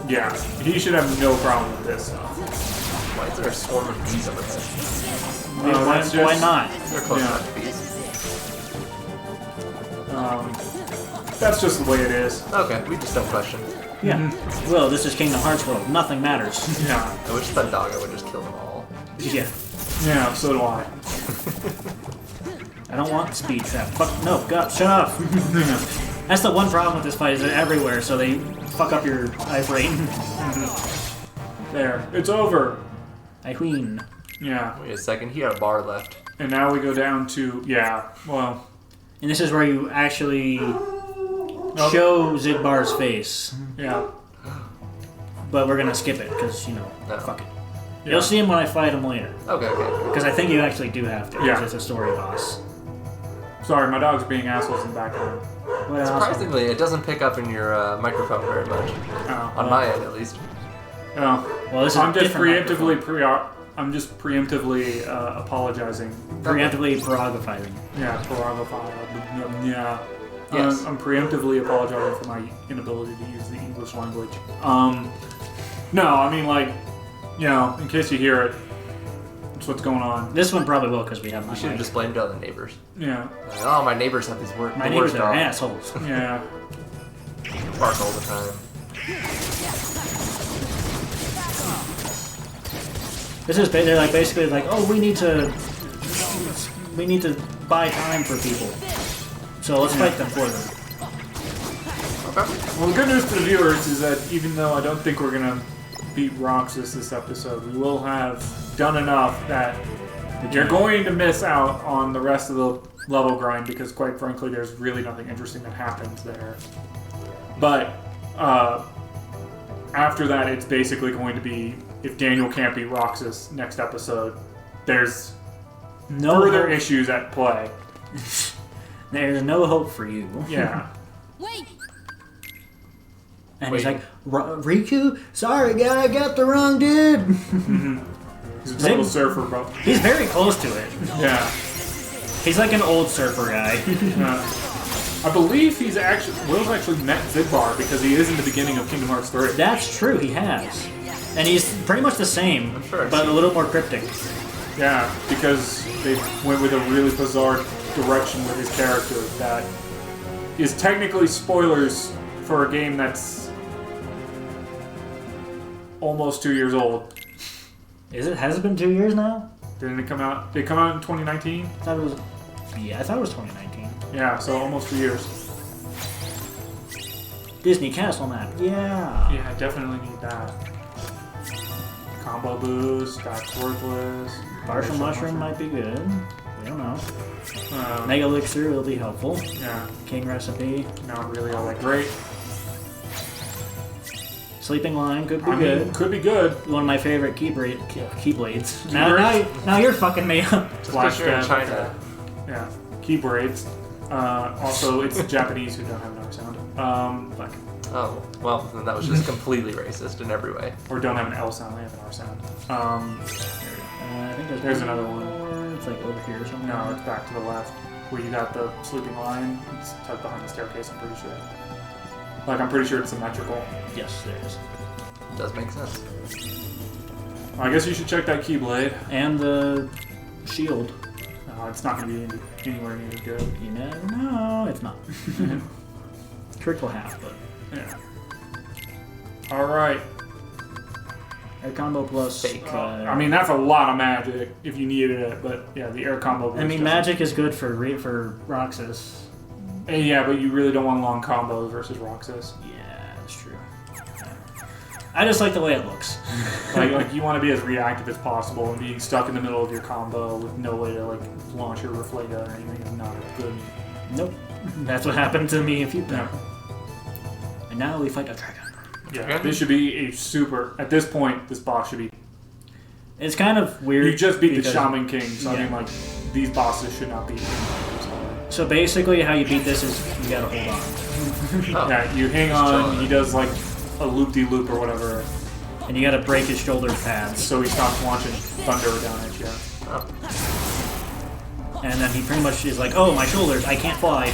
Yeah, he should have no problem with this. Why is there a swarm of bees overhead? Why not? They're close Yeah. enough to bees. That's just the way it is. Okay, we just have questions. Yeah. Well, this is Kingdom Hearts world. Nothing matters. Yeah. I wish Thundaga would just kill them all. Yeah. Yeah, so do I. I don't want speed trap. Fuck no, God, shut up. That's the one problem with this fight is they're everywhere, so they fuck up your iframe. There. It's over. I ween. Yeah. Wait a second, he had a bar left. And now we go down to, yeah, well. And this is where you actually show Zigbar's face. Yeah. But we're gonna skip it, because, you know, No. fuck it. Yeah. You'll see him when I fight him later. Okay, okay. Because I think you actually do have to, because Yeah. it's a story boss. Sorry, my dog's being assholes in the background. What else? Surprisingly, it doesn't pick up in your microphone very much. Oh. On my end, at least. Oh. Well, this is I'm a just different preemptively apologizing. preemptively prerogativizing. Yeah, prerogative. Yeah. Yes. I'm preemptively apologizing for my inability to use the English language. No, I mean, like, you know, in case you hear it, that's what's going on. This one probably will, because we have my You should have mic. just blamed it on the neighbors. Yeah. Like, oh, my neighbors have these My the neighbors worst are dogs. assholes. Yeah. Bark all the time. This is they're like basically like, oh, we need to buy time for people, so let's fight them for them. Okay. Well, the good news to the viewers is that even though I don't think we're gonna beat Roxas this episode, we will have done enough that you're going to miss out on the rest of the level grind because, quite frankly, there's really nothing interesting that happens there. But after that, it's basically going to be if Daniel can't beat Roxas next episode, there's No further hope. issues at play. There's no hope for you. Yeah. Wait! And Wait. he's like, Riku, sorry, guy, I got the wrong dude. He's a total surfer, bro. He's very close to it. Yeah. He's like an old surfer guy. I believe Will's actually met Zigbar because he is in the beginning of Kingdom Hearts 3. That's true, he has. And he's pretty much the same, I'm sure I've but a seen little more cryptic. Yeah, because they went with a really bizarre direction with his character that is technically spoilers for a game that's almost 2 years old. Is it? Has it been 2 years now? Didn't it come out? Did it come out in 2019? I thought it was. Yeah, I thought it was 2019. Yeah, so almost 2 years. Disney Castle map. Yeah. Yeah, I definitely need that. Combo boost, that's worthless. Partial mushroom might be good. We don't know. Um, Mega elixir will be helpful. yeah, King recipe. not really all that great. Sleeping line could be I good. mean, could be good. One of my favorite keyblades. Now you're fucking me up. Just you're in China. Yeah, key braids. Also, it's Japanese who don't have an R sound. Fuck. Oh, well, then that was just completely racist in every way. Or don't have an L sound, they have an R sound. I think There's another one. more. It's like over here or something. No, it's back to the left. Where you got the sleeping lion. It's tucked behind the staircase, I'm pretty sure. Like, I'm pretty sure it's symmetrical. Yes, there is. Does make sense. I guess you should check that keyblade. And the shield. It's not going to be anywhere near as good. You never know. It's not. Critical half, but Yeah. Alright. air combo plus. Fake. I mean, that's a lot of magic if you needed it, but yeah, the air combo. I mean, magic is good for Roxas. Yeah, but you really don't want long combos versus Roxas. Yeah, that's true. I just like the way it looks. like you want to be as reactive as possible, and being stuck in the middle of your combo with no way to like launch your Reflega or anything is not good. Nope. That's what happened to me a few Yeah. times. And now we fight a dragon. Yeah, this should be a super. At this point, this boss should be. It's kind of weird. You just beat the because- Shaman King, so I Yeah. mean, like these bosses should not be. So basically, how you beat this is you gotta hold on, Oh. Yeah, you hang on. He does like a loop-de-loop or whatever, and you gotta break his shoulder pads. so he stops launching thunder down at you. Oh. and then he pretty much is like, "Oh, my shoulders! I can't fly."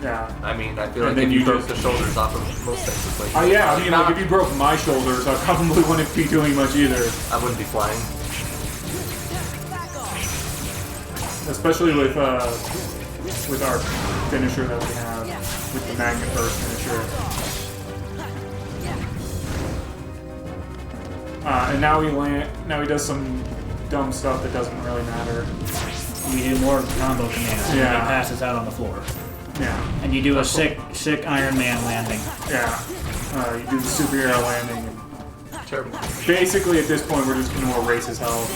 Yeah. I mean, I feel And like then if you you broke just- the shoulders off of most things, it's like... Yeah, I mean, like, if you broke my shoulders, I probably wouldn't be doing much either. I wouldn't be flying. Especially with our finisher that we have, with the Magnet Burst finisher. And now he does some dumb stuff that doesn't really matter. You do more combo commands, and Yeah. he passes out on the floor. Yeah. And you do a sick Iron Man landing. Yeah. You do the superhero landing. And Terrible. basically, at this point, we're just going to erase his health.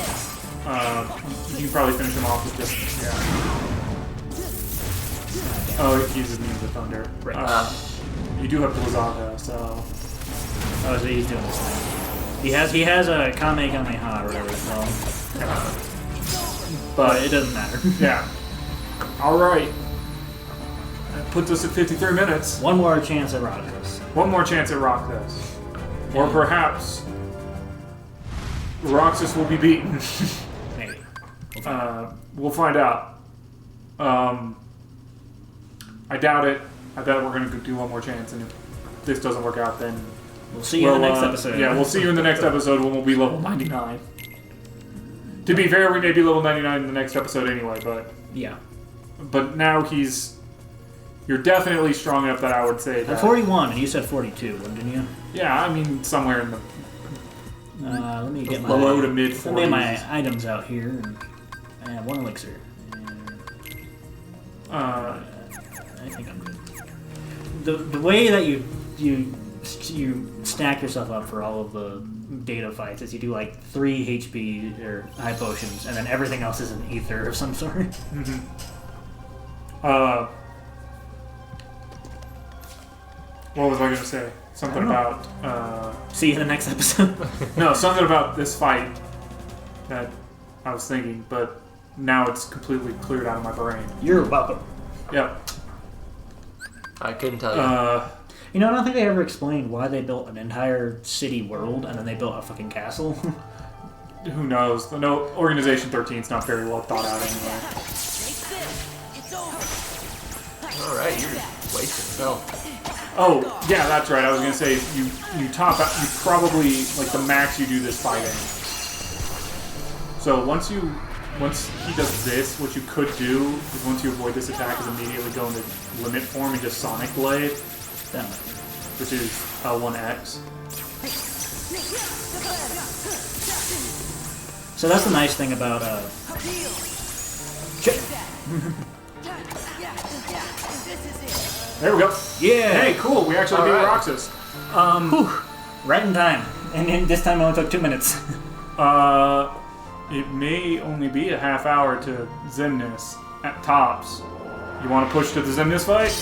You can probably finish him off with just, Oh, he uses Means of Thunder. Right. You do have Blizzaga, so... Oh, so he's doing this thing. He has a Kamehameha or whatever it's called. But it doesn't matter. Yeah. Alright. That puts us at 53 minutes. One more chance at Rockers. One more chance at Roxas. Or perhaps... Roxas will be beaten. Maybe. We'll find out. I doubt it. I bet we're going to do one more chance, and if this doesn't work out, then... We'll see you in the next episode. Yeah, we'll see you in the next episode when we'll be level 99. To be fair, we may be level 99 in the next episode anyway, but... Yeah. But now you're definitely strong enough that I would say that... 41, and you said 42, didn't you? Yeah, I mean, somewhere in the Let me get my... low to mid 40s. Let me get my items out here. And I have one elixir. And I think I'm good. The way that you stack yourself up for all of the data fights is you do like 3 HP or high potions, and then everything else is an ether of some sort. What was I going to say? Something about... See you in the next episode. No, something about this fight that I was thinking, but now it's completely cleared out of my brain. You're welcome. Yep. I couldn't tell you. You know, I don't think they ever explained why they built an entire city world and then they built a fucking castle. Who knows? No, Organization 13 is not very well thought out anyway. Alright, you're wasting yourself. Oh, yeah, that's right. I was gonna say you top out. You probably like the max you do this fighting. So once he does this, what you could do is once you avoid this attack, is immediately go into limit form and just Sonic Blade, That which is L1X. So that's the nice thing about There we go. yeah. Hey, cool. We actually beat Alright. Roxas. Right in time. And this time it only took 2 minutes. It may only be a half hour to Xemnas at tops. You want to push to the Xemnas fight?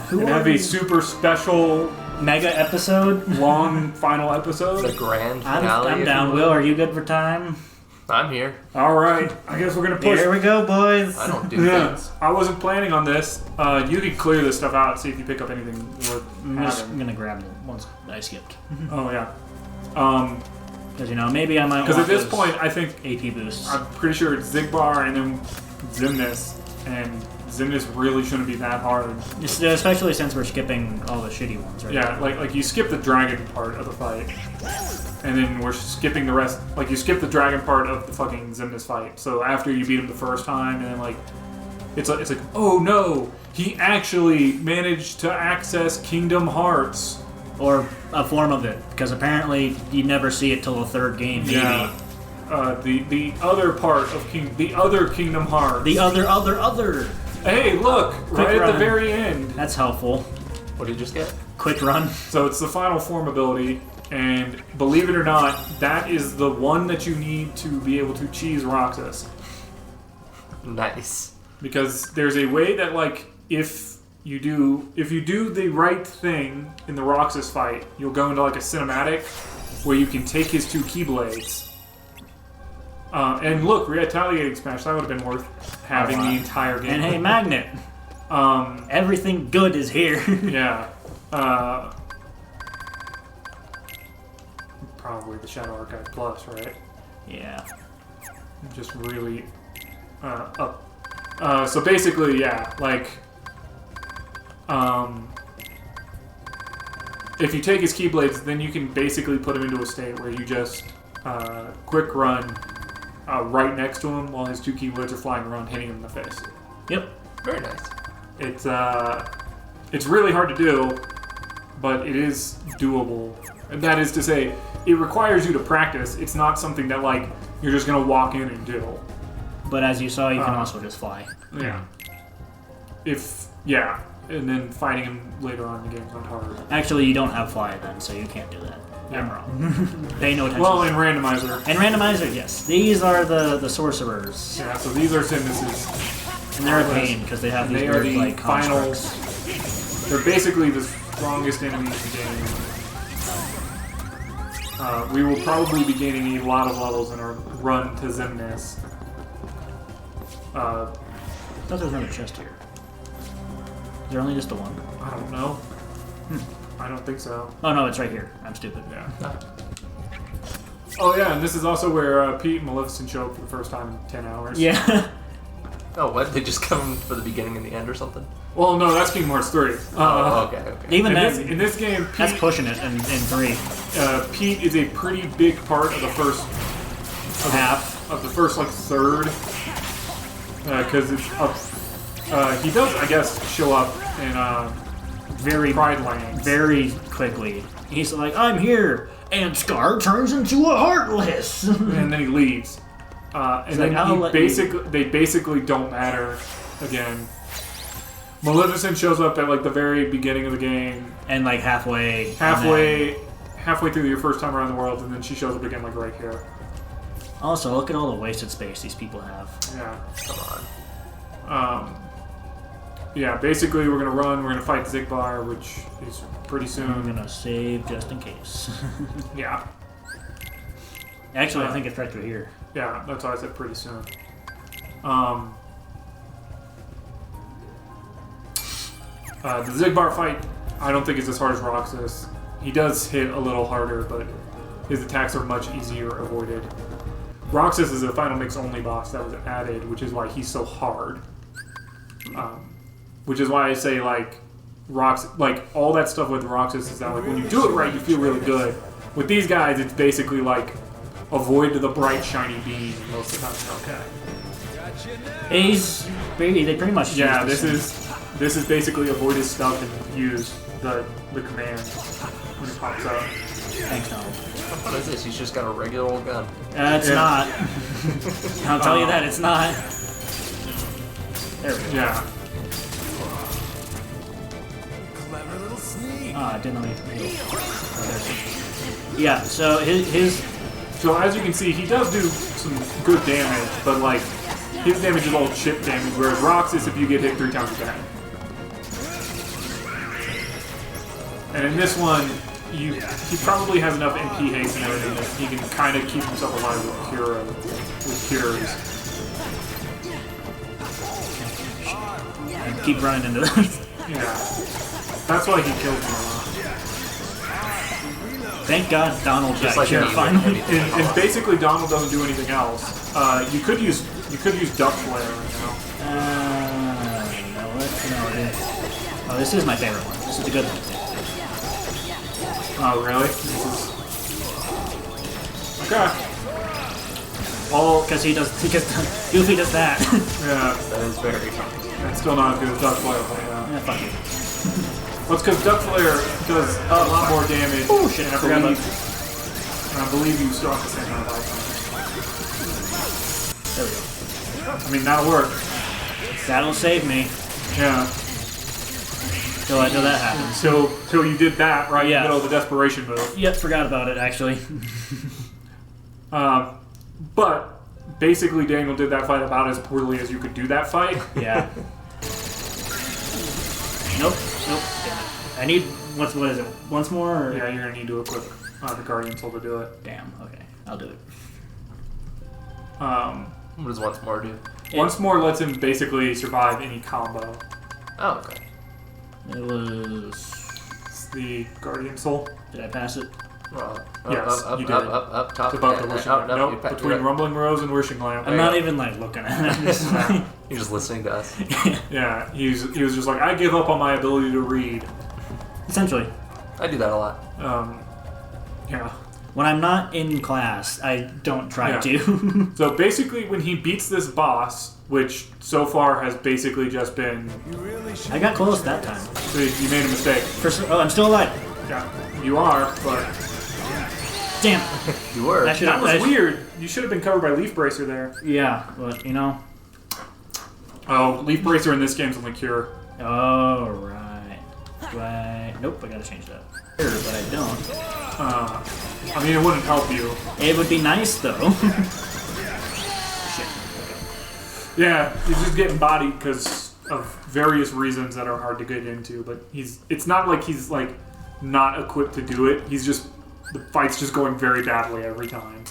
Who And have a super special, mega episode? long final The episode? grand finale. I'm if down. you Will, are you good for time? I'm here. Alright, I guess we're going to push. Here we go, boys. I don't do Yeah, things. I wasn't planning on this. You can clear this stuff out, see if you pick up anything worth I'm just having. gonna grab the ones that I skipped. Oh, yeah. Because, you know, maybe I might Because want at this those point, I think AP boosts. I'm pretty sure it's Zigbar and then Xemnas, and Xemnas really shouldn't be that hard. Especially since we're skipping all the shitty ones, right? Yeah, like you skip the dragon part of the fight, and then we're skipping the rest. Like you skip the dragon part of the fucking Xemnas fight. So after you beat him the first time, and then like it's like oh no, he actually managed to access Kingdom Hearts. Or a form of it, because apparently you never see it till the third game, maybe. Yeah. The other part of the other Kingdom Hearts. The other. Hey, look! Quick Right at the run. very end. That's helpful. What did you just get? Quick run. So it's the final form ability, and believe it or not, that is the one that you need to be able to cheese Roxas. Nice. Because there's a way that, like, if you do the right thing in the Roxas fight, you'll go into like a cinematic where you can take his 2 Keyblades. And look, retaliating smash, that would have been worth having the entire game. And hey, Magnet. Everything good is here. Yeah. Probably the Shadow Archive Plus, right? Yeah. Just really Up. So basically, yeah, like, if you take his Keyblades, then you can basically put him into a state where you just quick run right next to him while his 2 Keyblades are flying around, hitting him in the face. Yep. Very nice. It's really hard to do, but it is doable. And that is to say, it requires you to practice. It's not something that, like, you're just going to walk in and do. But as you saw, you can also just fly. Yeah. And then fighting him later on in the game's not hard. Actually, you don't have fly then, so you can't do that. I'm wrong. Pay no attention. Well, in Randomizer. And Randomizer, yes. These are the sorcerers. Yeah, so these are Synthesis. And they're a pain, because they have these weird, like, constructs. They're basically the strongest enemies in the game. We will probably be gaining a lot of levels in our run to Xemnas. I thought there was another chest here. Is there only just the one? I don't know. I don't think so. Oh no, it's right here. I'm stupid. Yeah. Oh yeah, and this is also where Pete and Maleficent show up for the first time in 10 hours. Yeah. Oh, what? They just come for the beginning and the end or something? Well, no, that's Kingdom Hearts 3. Okay. Even in this game, Pete, that's pushing it in 3. Pete is a pretty big part of the first half of the first like third, because it's up. He does, I guess, show up in very Pride Lands very quickly. He's like, I'm here, and Scar turns into a Heartless, and then he leaves. And then they basically don't matter again. Maleficent shows up at like the very beginning of the game, and like halfway through your first time around the world, and then she shows up again like right here. Also, look at all the wasted space these people have. Yeah, come on. Yeah, basically we're gonna fight Zigbar, which is pretty soon. I'm gonna save just in case. Yeah. Actually, I think it's right through here. Yeah, that's why I said pretty soon. The Zigbar fight, I don't think is as hard as Roxas. He does hit a little harder, but his attacks are much easier avoided. Roxas is a Final Mix only boss that was added, which is why he's so hard. Which is why I say like all that stuff with Roxas is that like when you do it right, you feel really good. With these guys, it's basically like avoid the bright shiny beam most of the time. Okay. They pretty much. Yeah, this is basically avoid his stuff and use the command when it pops up. Thanks, Donald. What is this? He's just got a regular old gun. It's not. I'll tell you that, it's not. There we go. Yeah. Clever little sneak. I didn't know he Yeah, so his... So as you can see, he does do some good damage, but like, his damage is all chip damage, whereas Roxas, if you get hit 3 times, it's bad. And in this one, he probably has enough MP haste and everything that he can kind of keep himself alive with cures. And keep running into this. Yeah. That's why he kills me a lot. Thank God Donald got like here me. finally. And basically Donald doesn't do anything else. You could use Duck Flare right now. Oh, this is my favorite one. This is a good one. Oh, really? Okay. Well, because Goofy does that. Yeah. That is very funny. It's still not as good as Duck Flare, but yeah. Yeah, fuck you. Well, it's because Duck Flare does a lot more damage. Oh shit, I forgot about I believe you still have the same amount of life. There we go. I mean, that'll work. That'll save me. Yeah. Till that happens. Till you did that right in the Yeah. middle of the desperation move. Yep, forgot about it actually. But basically, Daniel did that fight about as poorly as you could do that fight. Yeah. Nope. Damn it. I need what is it? Once more? Or? Yeah, you're gonna need to equip the Guardian Soul to do it. Damn. Okay, I'll do it. What does once more do? Once more lets him basically survive any combo. Oh, okay. It was. It's the Guardian Soul. Did I pass it? Yes, up, you did. up, top. Above yeah, the wishing oh, lamp. no, Nope, you're between Rumbling Rose and Wishing Lamp. I'm not even like looking at it. I'm just like, You're just listening to us. Yeah, he was just like, I give up on my ability to read. essentially, I do that a lot. Yeah. when I'm not in class, I don't try Yeah. to. So basically, when he beats this boss, which so far has basically just been, You really should. I got close that time. you made a mistake. Oh, I'm still alive. Yeah, you are, but Damn. You were. That should that was weird. You should have been covered by Leaf Bracer there. Yeah, but you know. Oh, Leaf Bracer in this game's only cure. Oh right. Do I? Nope. I gotta change that. Sure, but I don't. I mean, it wouldn't help you. It would be nice though. Shit. Yeah, he's just getting bodied because of various reasons that are hard to get into. But it's not like he's like not equipped to do it. He's just, the fight's just going very badly every time.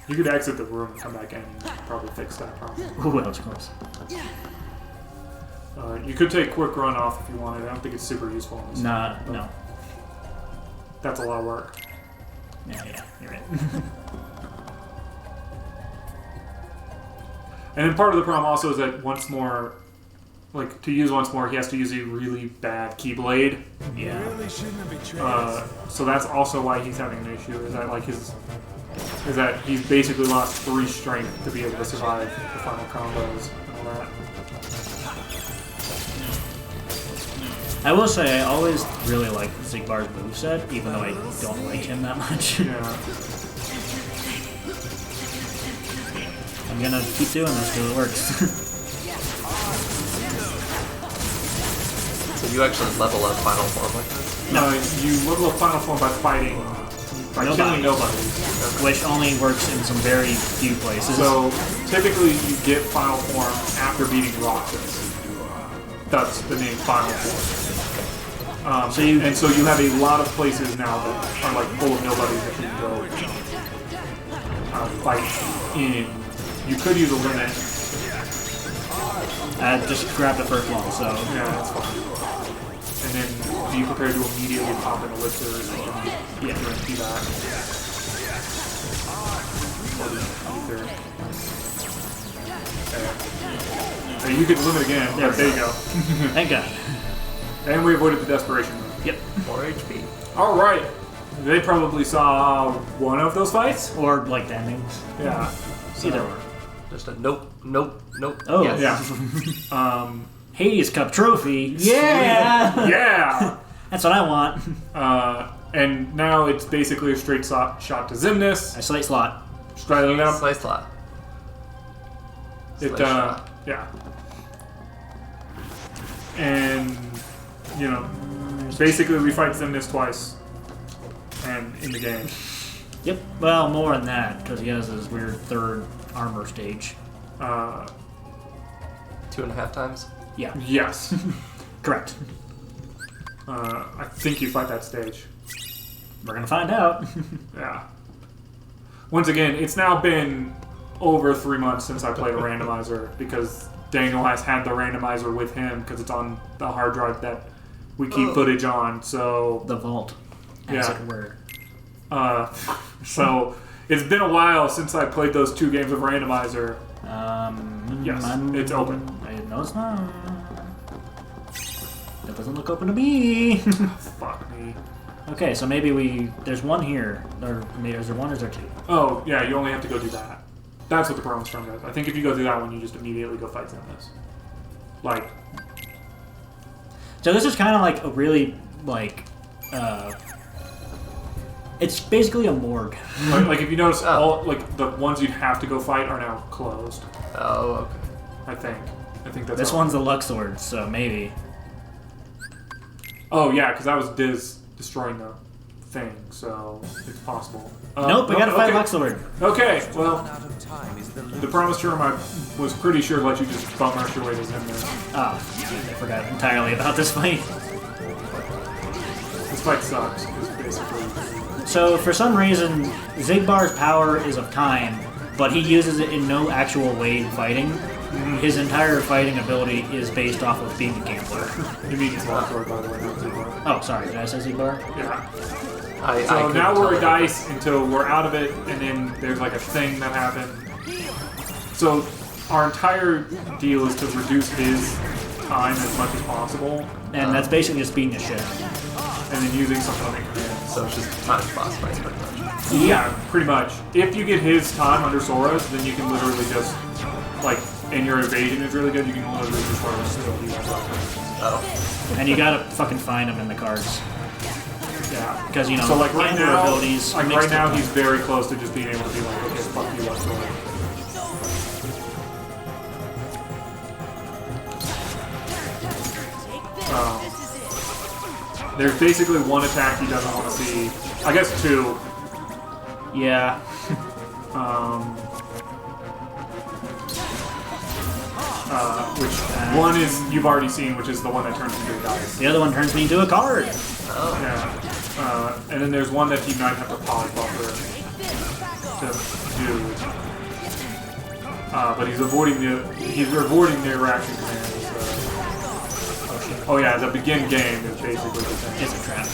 You could exit the room and come back in and probably fix that problem. Ooh, that was close. You could take quick run off if you wanted. I don't think it's super useful in this. Nah, but no. That's a lot of work. Yeah, you're right. And then part of the problem also is that once more, like to use once more, he has to use a really bad Keyblade. You Yeah. really shouldn't have betrayed So that's also why he's having an issue. Is that he's basically lost 3 strength to be able to survive the final combos and all that. I will say I always really like Zigbar's moveset, even though I don't like him that much. Yeah. I'm gonna keep doing this till it works. So you actually level up final form like this? No, you level up final form by fighting, by killing nobodies. Which only works in some very few places. So typically you get final form after beating Roxas. That's the name final form. So you- and so you have a lot of places now that are like full of nobodies that you can go fight in. You could use a limit. I just grabbed the first one, so Yeah, that's fine. And then be prepared to immediately pop an elixir or something. Yeah. Guarantee that. Ether. Okay. You can limit again. There There we you go. thank God. And we avoided the desperation move. Yep. 4 HP. Alright. They probably saw one of those fights. Or like the endings. Yeah. Either or. Just a nope, nope, nope. Oh. Yes. Yeah. Hades Cup trophy. Yeah. Yeah! That's what I want. And now it's basically a straight shot to Zimnus. I slate slot. Straight it up. Slice slot. It, Slice shot. yeah. And, you know, basically we fight Zimnus twice. And in the game. Yep. Well, more than that, because he has his weird third armor stage. 2.5 times. Yeah. Yes. Correct. I think you fight that stage. We're gonna find out. Yeah. Once again, it's now been over 3 months since I played a randomizer because Daniel has had the randomizer with him because it's on the hard drive that we keep footage on. So, The vault, as Yeah. it were. so it's been a while since I played those 2 games of randomizer. Yes, it's open. No, it's not. That doesn't look open to me. Fuck me. Okay, so maybe there's one here. Or maybe is there one or is there 2? Oh, yeah, you only have to go do that. That's what the problem's from. I think if you go do that one, you just immediately go fight Zimnus. Like, So this is kind of like a really, like, it's basically a morgue. like if you notice, Oh. all like the ones you'd have to go fight are now closed. Oh, okay. I think that's This all. one's the Luxord, so maybe. Oh yeah, because that was Diz destroying the thing, so it's possible. Nope, I gotta fight okay. Luxord. Okay, well, out of time is the the promised room I was pretty sure let you just bum rush your way to Zimnus. Oh, I forgot entirely about this fight. This fight sucks. Is basically. So, for some reason, Zigbar's power is of time, but he uses it in no actual way in fighting. his entire fighting ability is based off of being a gambler. You mean it's longsword, by the way, not Zigbar. Oh, sorry, did I say Zigbar? Yeah. I So couldn't now tell we're the at dice until we're out of it, and then there's like a thing that happened. So our entire deal is to reduce his time as much as possible, And that's basically just beating the shit out of him. and then using some other commands. So it's just time boss fight pretty much. Yeah, pretty much. If you get his time under Sora's, then you can literally just, like, and your evasion is really good, you can literally just start with still do that stuff. Oh. And you gotta fucking find him in the cards. Yeah. Because, you know, So, like, right gambler now, abilities like, mixed right now with- he's very close to just being able to be like, okay, fuck you, let's go. There's basically one attack he doesn't want to see. I guess two. Yeah. Which one is you've already seen, which is the one that turns into a dice. The other one turns me into a card. Yeah. And then there's one that he might have to pause buffer to do. But he's avoiding the reaction commands. Oh yeah, the begin game is basically the thing. It's a trap.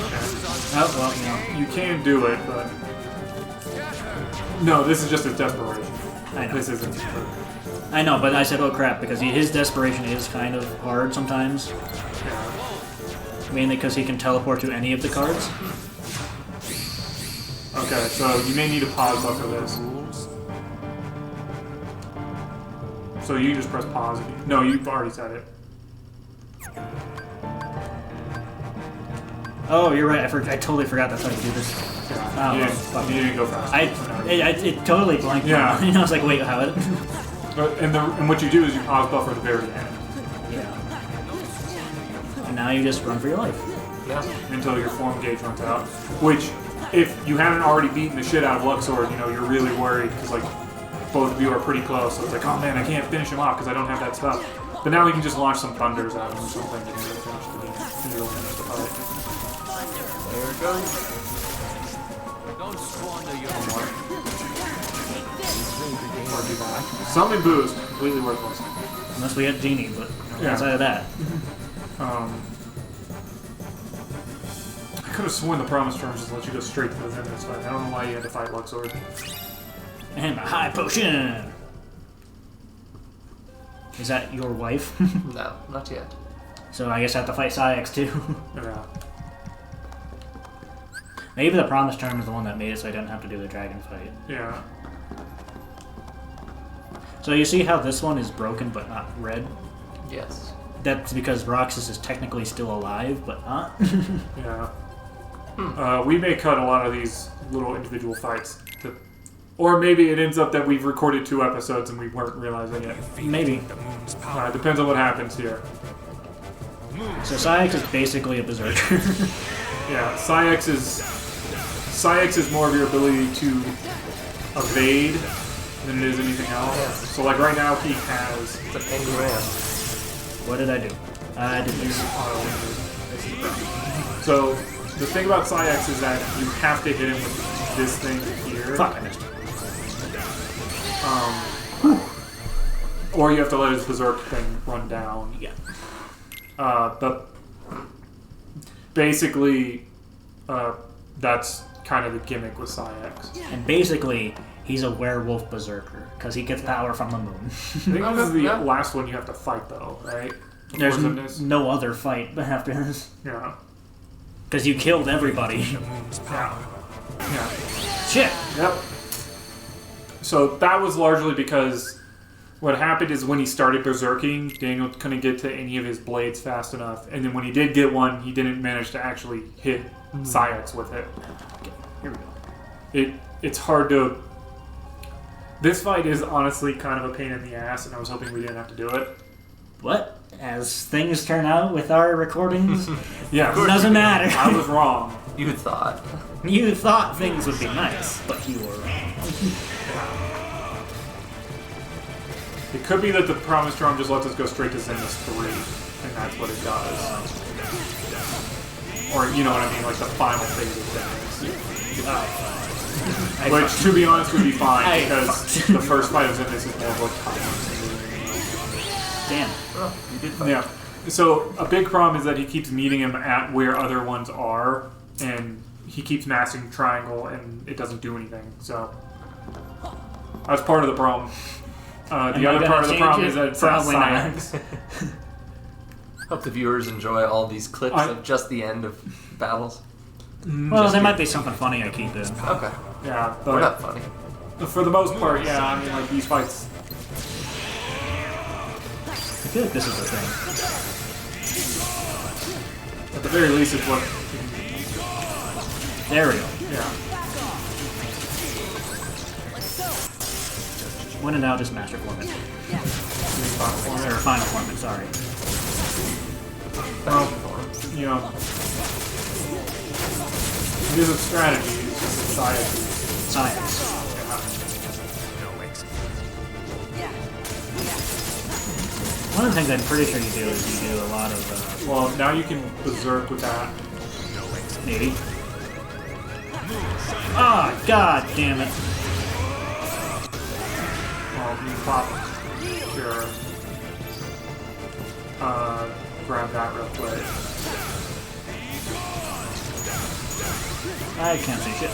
Yeah. Oh, well, you know. You can do it, but no, this is just his desperation. I know. This isn't. I know, but I said, oh crap, because his desperation is kind of hard sometimes. Yeah. Mainly because he can teleport to any of the cards. Okay, so you may need to pause buffer this. So you just press pause. No, you've already said it. Oh, you're right. I totally forgot that's how you do this. Yeah, you didn't go fast. It totally blanked. Yeah. I was like, wait, how? And what you do is you pause buffer at the very end Yeah. And now you just run for your life. Yeah. until your form gauge runs out. Which, if you haven't already beaten the shit out of Luxord, you know, you're really worried because like both of you are pretty close. So it's like, oh man, I can't finish him off because I don't have that stuff. But now we can just launch some thunders at him or something and he'll finish the game. And you'll finish the fight. There it goes. Don't squander your Or do that. Summon boost, completely worthless. Unless we had Genie, but Yeah. outside of that. I could have sworn the promise terms just let you go straight to the end of this fight. I don't know why you had to fight Luxord. And a high potion! Is that your wife? No, not yet. So I guess I have to fight Syx too. Yeah. Maybe the promise term is the one that made it so I didn't have to do the dragon fight. Yeah. So you see how this one is broken but not red? Yes. That's because Roxas is technically still alive, but not. Yeah. We may cut a lot of these little individual fights. Or maybe it ends up that we've recorded 2 episodes and we weren't realizing it. Maybe. Depends on what happens here. So Syx is basically a berserker. Yeah, Syx is more of your ability to evade than it is anything else. Yeah. So like right now he has It's an angry man. What did I do? I did this. So the thing about Syx is that you have to hit him with this thing here. Fuck, I missed. Or you have to let his berserk thing run down. Yeah. But basically, that's kind of the gimmick with Syx. And basically, he's a werewolf berserker, because he gets power from the moon. I think this is the last one you have to fight, though, right? There's Before Zimnis? no other fight after this. Yeah. Because you killed everybody. Yeah. Shit! Yep. So that was largely because what happened is when he started berserking, Daniel couldn't get to any of his blades fast enough, and then when he did get one, he didn't manage to actually hit Syx with it. Okay, here we go. It's hard to. This fight is honestly kind of a pain in the ass, and I was hoping we didn't have to do it. What? As things turn out with our recordings, Yeah, doesn't matter. I was wrong. You thought. You thought things would be nice, but you were wrong. It could be that the Promise Charm just lets us go straight to Zenith's 3, and that's what it does. Or, you know what I mean, like the final phase of Zenith. Which, to be honest, would be fine I because fucked. the first fight of Xemnas is more of like time. Damn. Oh, you did fight. Yeah. So a big problem is that he keeps meeting him at where other ones are, and he keeps mashing triangle, and it doesn't do anything. So that's part of the problem. The other part of the problem is that it's Probably not. science. Hope the viewers enjoy all these clips of just the end of battles. Well, there might be something funny I keep in. Okay. Yeah, We're but not funny. for the most part, yeah. I mean, like these fights. I feel like this is the thing. At the very least, it's what. There we go. Yeah. When in doubt, just master format. Or final format, sorry. Well, you know, it is a strategy. It's just a science. Science. One of the things I'm pretty sure you do is you do a lot of, Well, now you can berserk with that. maybe. Ah, god damn it. Well, you pop your grab that real quick. I can't see shit.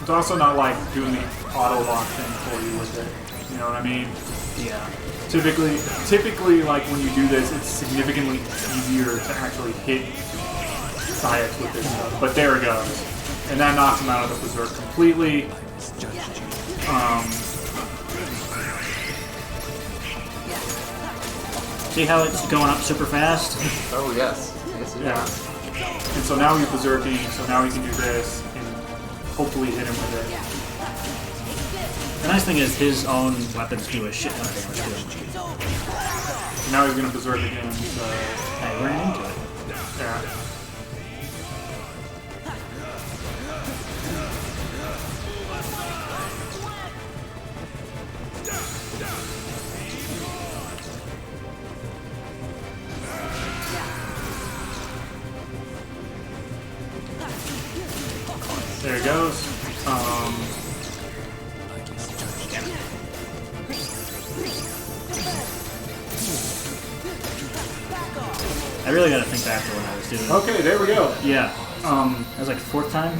It's also not like doing the auto lock thing for you with it. You know what I mean? Yeah. Typically, like when you do this, it's significantly easier to actually hit Sayaks with this stuff. But there it goes, and that knocks him out of the berserk completely. See how it's going up super fast? Oh, yes. Yes, it is. Yeah. And so now he's berserking, so now he can do this and hopefully hit him with it. The nice thing is his own weapons do a shit ton of damage to him. Now he's gonna berserk again. So I ran into it. yeah. There he goes. I really gotta think back to when I was doing it. Okay, there we go. Yeah. That was like the fourth time?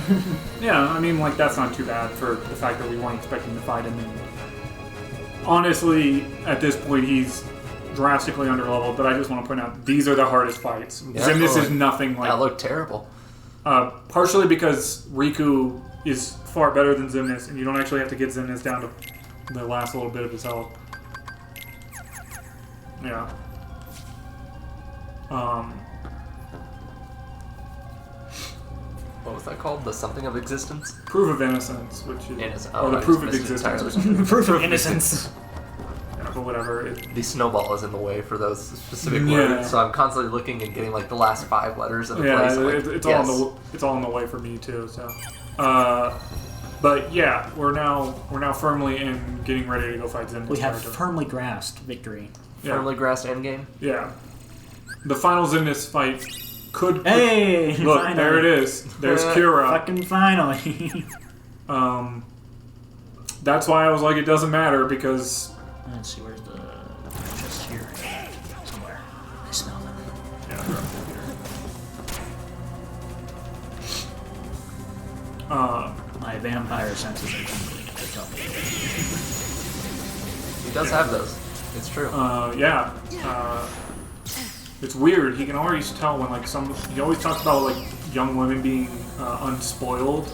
Yeah, I mean, like, that's not too bad for the fact that we weren't expecting to fight him. And honestly, at this point, he's drastically underleveled, but I just want to point out, these are the hardest fights. Yeah, Xemnas totally. is nothing like... That looked terrible. partially because Riku is far better than Xemnas, and you don't actually have to get Xemnas down to the last little bit of his health. Yeah. What was that called? The something of existence? Proof of innocence, which is... Innocent. Or Oh, the I proof just of missed it existence or entirely. something. Proof of innocence. Yeah, but whatever. The snowball is in the way for those specific Yeah. words, so I'm constantly looking and getting like the last 5 letters of the Yeah, place. Like, it's yes. all in the way for me too. So, but yeah, we're now firmly in getting ready to go fight Xemnas. We have character. firmly grasped victory. Yeah. Firmly grasped endgame. Yeah, the final Xemnas fight could. Hey! Look, finally. there it is. There's Kira. Fucking finally. That's why I was like, it doesn't matter because. Let's see, where's the chest here? Somewhere. I smell them. Yeah, they're up here. My vampire senses are tingling to tell me. He does have those. It's true. Yeah. It's weird. He can always tell when like he always talks about like young women being unspoiled.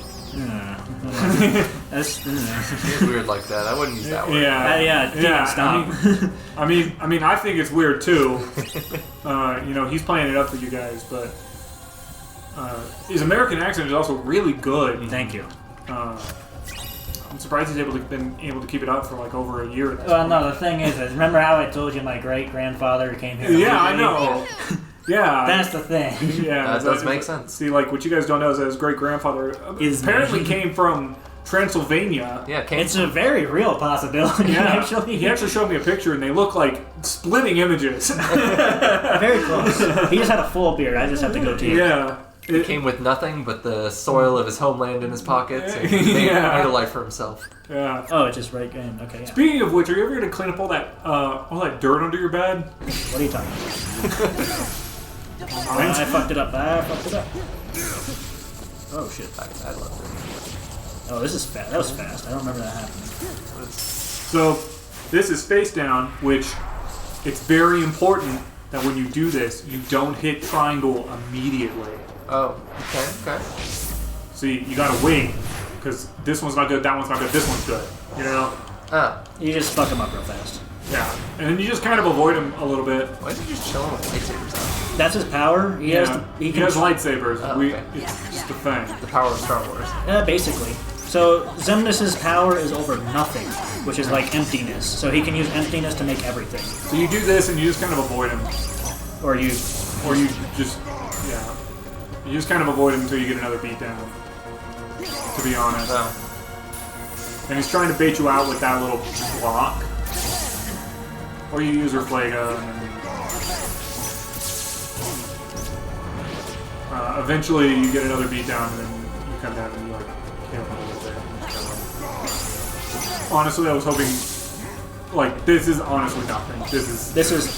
That's It's weird like that. I wouldn't use that word. yeah, stop. I mean, I think it's weird too. You know, he's playing it up for you guys, but his American accent is also really good. Thank you. I'm surprised he's been able to keep it up for like over a year. Well, no, the thing is remember how I told you my great-grandfather came here? Yeah, I know. Yeah, That's the thing. yeah, That does make sense. See, like what you guys don't know is that his great grandfather apparently came from Transylvania. Yeah, It's a very real possibility, Yeah, actually. he actually showed me a picture, and they look like splitting images. Very close. He just had a full beard. I just have to go to Yeah, He came with nothing but the soil of his homeland in his pockets, and he made a life for himself. Yeah. Oh, it's just right in. Okay, yeah. Speaking of which, are you ever going to clean up all that dirt under your bed? What are you talking about? I fucked it up. Oh, shit. I love it. Oh, this is fast. That was fast. I don't remember that happening. So, this is face down, which it's very important that when you do this, you don't hit triangle immediately. Oh, okay. So you gotta wait, because this one's not good, that one's not good, this one's good. You know? Ah. You just fuck him up real fast. Yeah. And then you just kind of avoid him a little bit. Why is he just chilling with lightsabers on? That's his power. He has lightsabers. Oh, okay. It's just a thing. The power of Star Wars. Basically. So Xemnas' power is over nothing, which is like emptiness. So he can use emptiness to make everything. So you do this and you just kind of avoid him. Or you just, yeah. You just kind of avoid him until you get another beatdown, to be honest. Oh. And he's trying to bait you out with that little block. Or you use Reflaga, and then eventually you get another beatdown, and then you come down and you like kill him a little bit. Honestly, I was hoping, like, this is honestly nothing. This is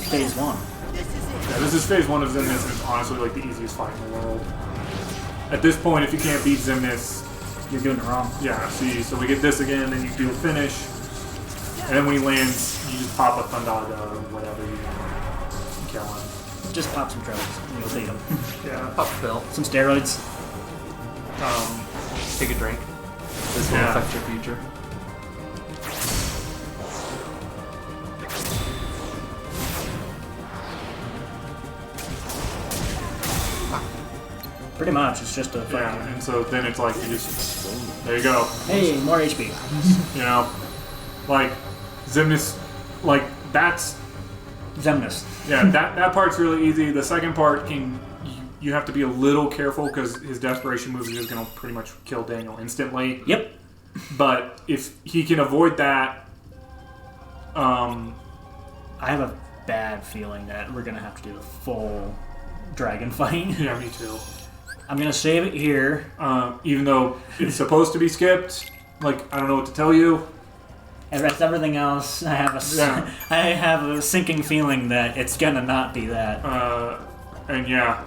phase 1. Yeah, this is phase 1 of Xemnas, and it's honestly like the easiest fight in the world. At this point, if you can't beat Xemnas, You're doing it wrong. yeah, see, so we get this again, then you do a finish, and then when he lands, you just pop a Thundaga or whatever you kill him. Just pop some drugs and you'll beat him. Yeah. Pop a pill. Some steroids. Take a drink. This will affect your future. Pretty much, it's just a fucking... Yeah, and so then it's like you just... There you go. Hey, more HP. You know? Like, Xemnas... Like, that's... Xemnas. Yeah, that part's really easy. The second part can... You have to be a little careful because his desperation move is going to pretty much kill Daniel instantly. Yep. But if he can avoid that... I have a bad feeling that we're going to have to do a full dragon fight. Yeah, me too. I'm going to save it here. Even though it's supposed to be skipped, like, I don't know what to tell you. And rest everything else, I have a sinking feeling that it's going to not be that. And yeah.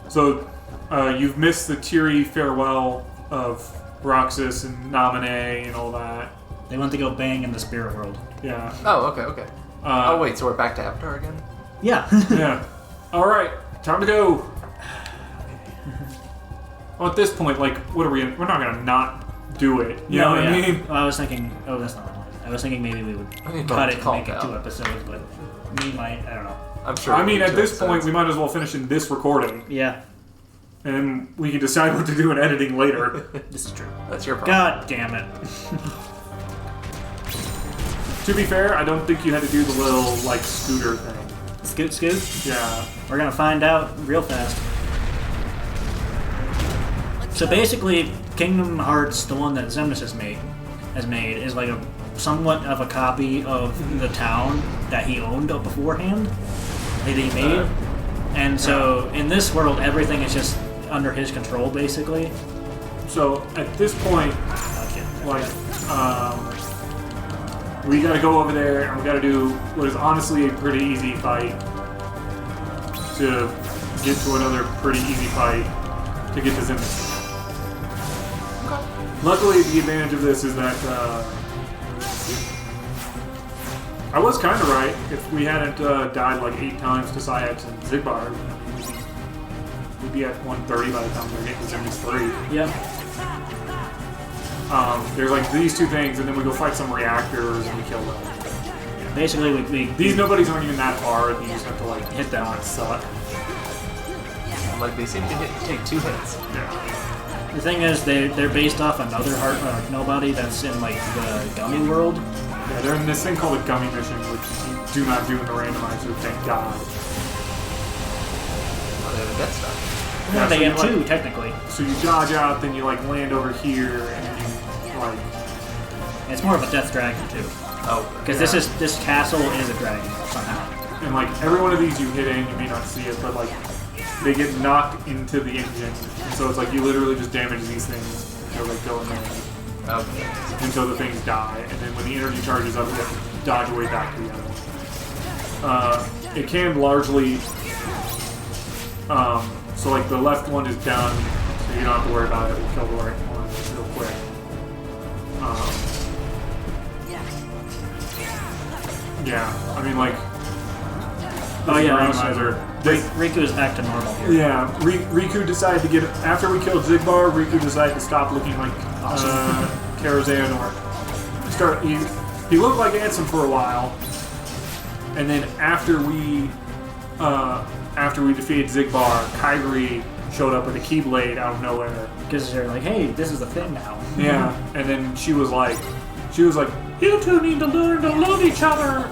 So, you've missed the teary farewell of Roxas and Naminé and all that. They went to go bang in the spirit world. Yeah. Oh, okay. Oh, wait, so we're back to Avatar again? Yeah. Yeah. Alright, time to go. Well, at this point, like, what are we... We're not gonna not do it. You know what I mean? Well, I was thinking... Oh, that's not one. I was thinking maybe we would cut it and make it 2 episodes, but we might... I don't know. I'm sure. I mean, at this point, we might as well finish in this recording. Yeah. And we can decide what to do in editing later. This is true. That's your problem. God damn it. To be fair, I don't think you had to do the little, like, scooter thing. Scoot? Yeah. We're gonna find out real fast. So basically, Kingdom Hearts, the one that Xemnas has made, is like a somewhat of a copy of the town that he owned beforehand, that he made. And so in this world, everything is just under his control, basically. So at this point, like, we gotta go over there and we gotta do what is honestly a pretty easy fight to get to another pretty easy fight to get to Xemnas. Luckily, the advantage of this is that I was kind of right. If we hadn't died like 8 times to Syx and Zigbar, we'd be at 130 by the time we get to Xemnas 3. Yeah. There's like these 2 things, and then we go fight some reactors and we kill them. Yeah. Basically, these nobodies aren't even that hard. You just have to like hit them and suck. Like they seem to take 2 hits. Yeah. the thing is, they're based off another nobody that's in like the gummy world. Yeah, they're in this thing called a gummy mission, which you do not do in the randomizer, thank God. Oh, they have a Death Star. Yeah, they so have 2 technically. So you dodge out, then you like land over here, and then you like... It's more of a death dragon too. Oh, because this castle is a dragon somehow. And like every one of these you hit in, you may not see it, but like they get knocked into the engine. And so it's like you literally just damage these things until they go in there. Okay. Until the things die. And then when the energy charges up, you have to dodge your way back to the other one. It can largely... so like the left one is done, so you don't have to worry about it. We'll kill the right one real quick. Yeah, I mean like... Oh yeah, Randomizer. Riku is back to normal here. Yeah, Riku decided to get... After we killed Zigbar, Riku decided to stop looking like Terra. He looked like Ansem for a while. And then after we defeated Zigbar, Kairi showed up with a Keyblade out of nowhere. Because they're like, hey, this is the thing now. Yeah, and then she was like, you two need to learn to love each other.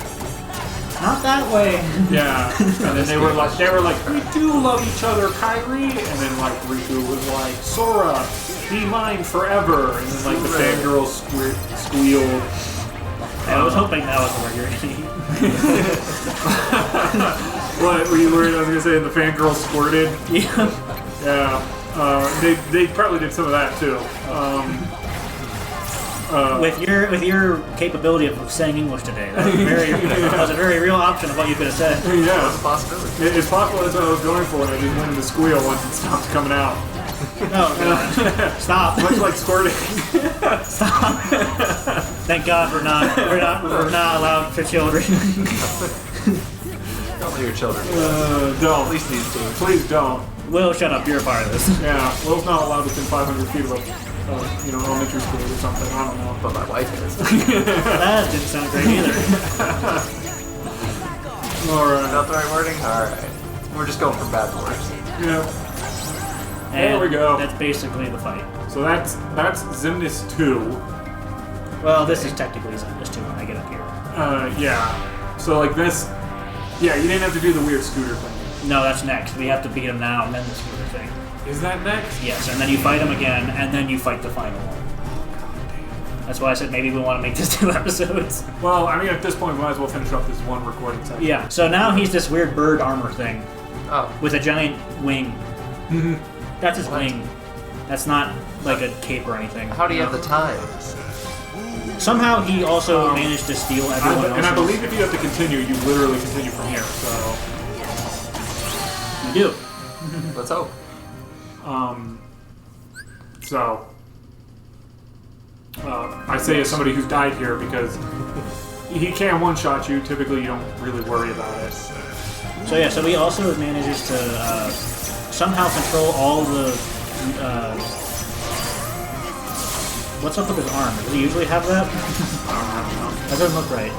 Not that way. Yeah, and then they were like, we do love each other, Kairi. And then like Riku was like, Sora, be mine forever. And then like the fangirl squealed. I was hoping that was where you're going. What were you worried I was gonna say? The fangirl squirted. Yeah. Yeah. They probably did some of that too. With your capability of saying English today, that was a very real option of what you could have said. Yeah, It's a possibility. it's possible that's what I was going for, and I just wanted to squeal once it stopped coming out. No, stop. Much like squirting. Stop. Thank God we're not allowed for children. Don't let your children. Don't. At least these two. Please don't. Will, shut up. You're a part of this. Yeah, Will's not allowed within 500 feet of elementary school or something. I don't know. But my wife is. That didn't sound great either. Alright. Not the right wording? Alright. We're just going for bad words. Yeah. And There we go. That's basically the fight. So that's Xemnas 2. Well, this is technically Xemnas 2 when I get up here. Yeah. So like this... Yeah, you didn't have to do the weird scooter thing. No, that's next. We have to beat him now and then the scooter thing. Is that next? Yes, and then you fight him again, and then you fight the final one. That's why I said maybe we want to make this 2 episodes. Well, I mean, at this point, we might as well finish up this one recording section. Yeah, so now he's this weird bird armor thing Oh. with a giant wing. Mm-hmm. That's his wing. That's not like a cape or anything. How do you have the time? Somehow he also managed to steal everyone else's. And I believe if you have to continue, you literally continue from here, so... You do. Let's hope. I say as somebody who's died here because he can one-shot you. Typically, you don't really worry about it. So yeah, so he also manages to somehow control all the... what's up with his arm? Does he usually have that? I don't know. That doesn't look right.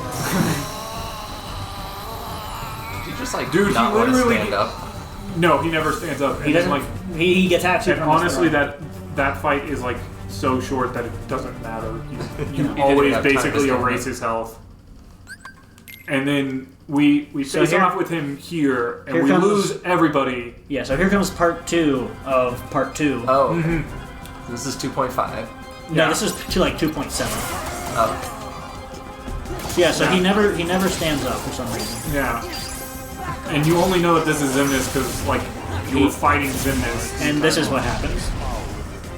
You just like Dude, not he want to literally- stand up. No, he never stands up. He doesn't. He gets action. And honestly, that fight is like so short that it doesn't matter. You didn't always have time to basically stand erase up. his health. And then we So face here- off with him here, and here we comes- lose everybody. Yeah. So here comes part 2 of part 2. Oh, okay. This is 2.5. No, yeah. this is like 2.7. Oh. Yeah. So he never stands up for some reason. Yeah. And you only know that this is Xemnas because, like, you were fighting Xemnas. And this is what happens.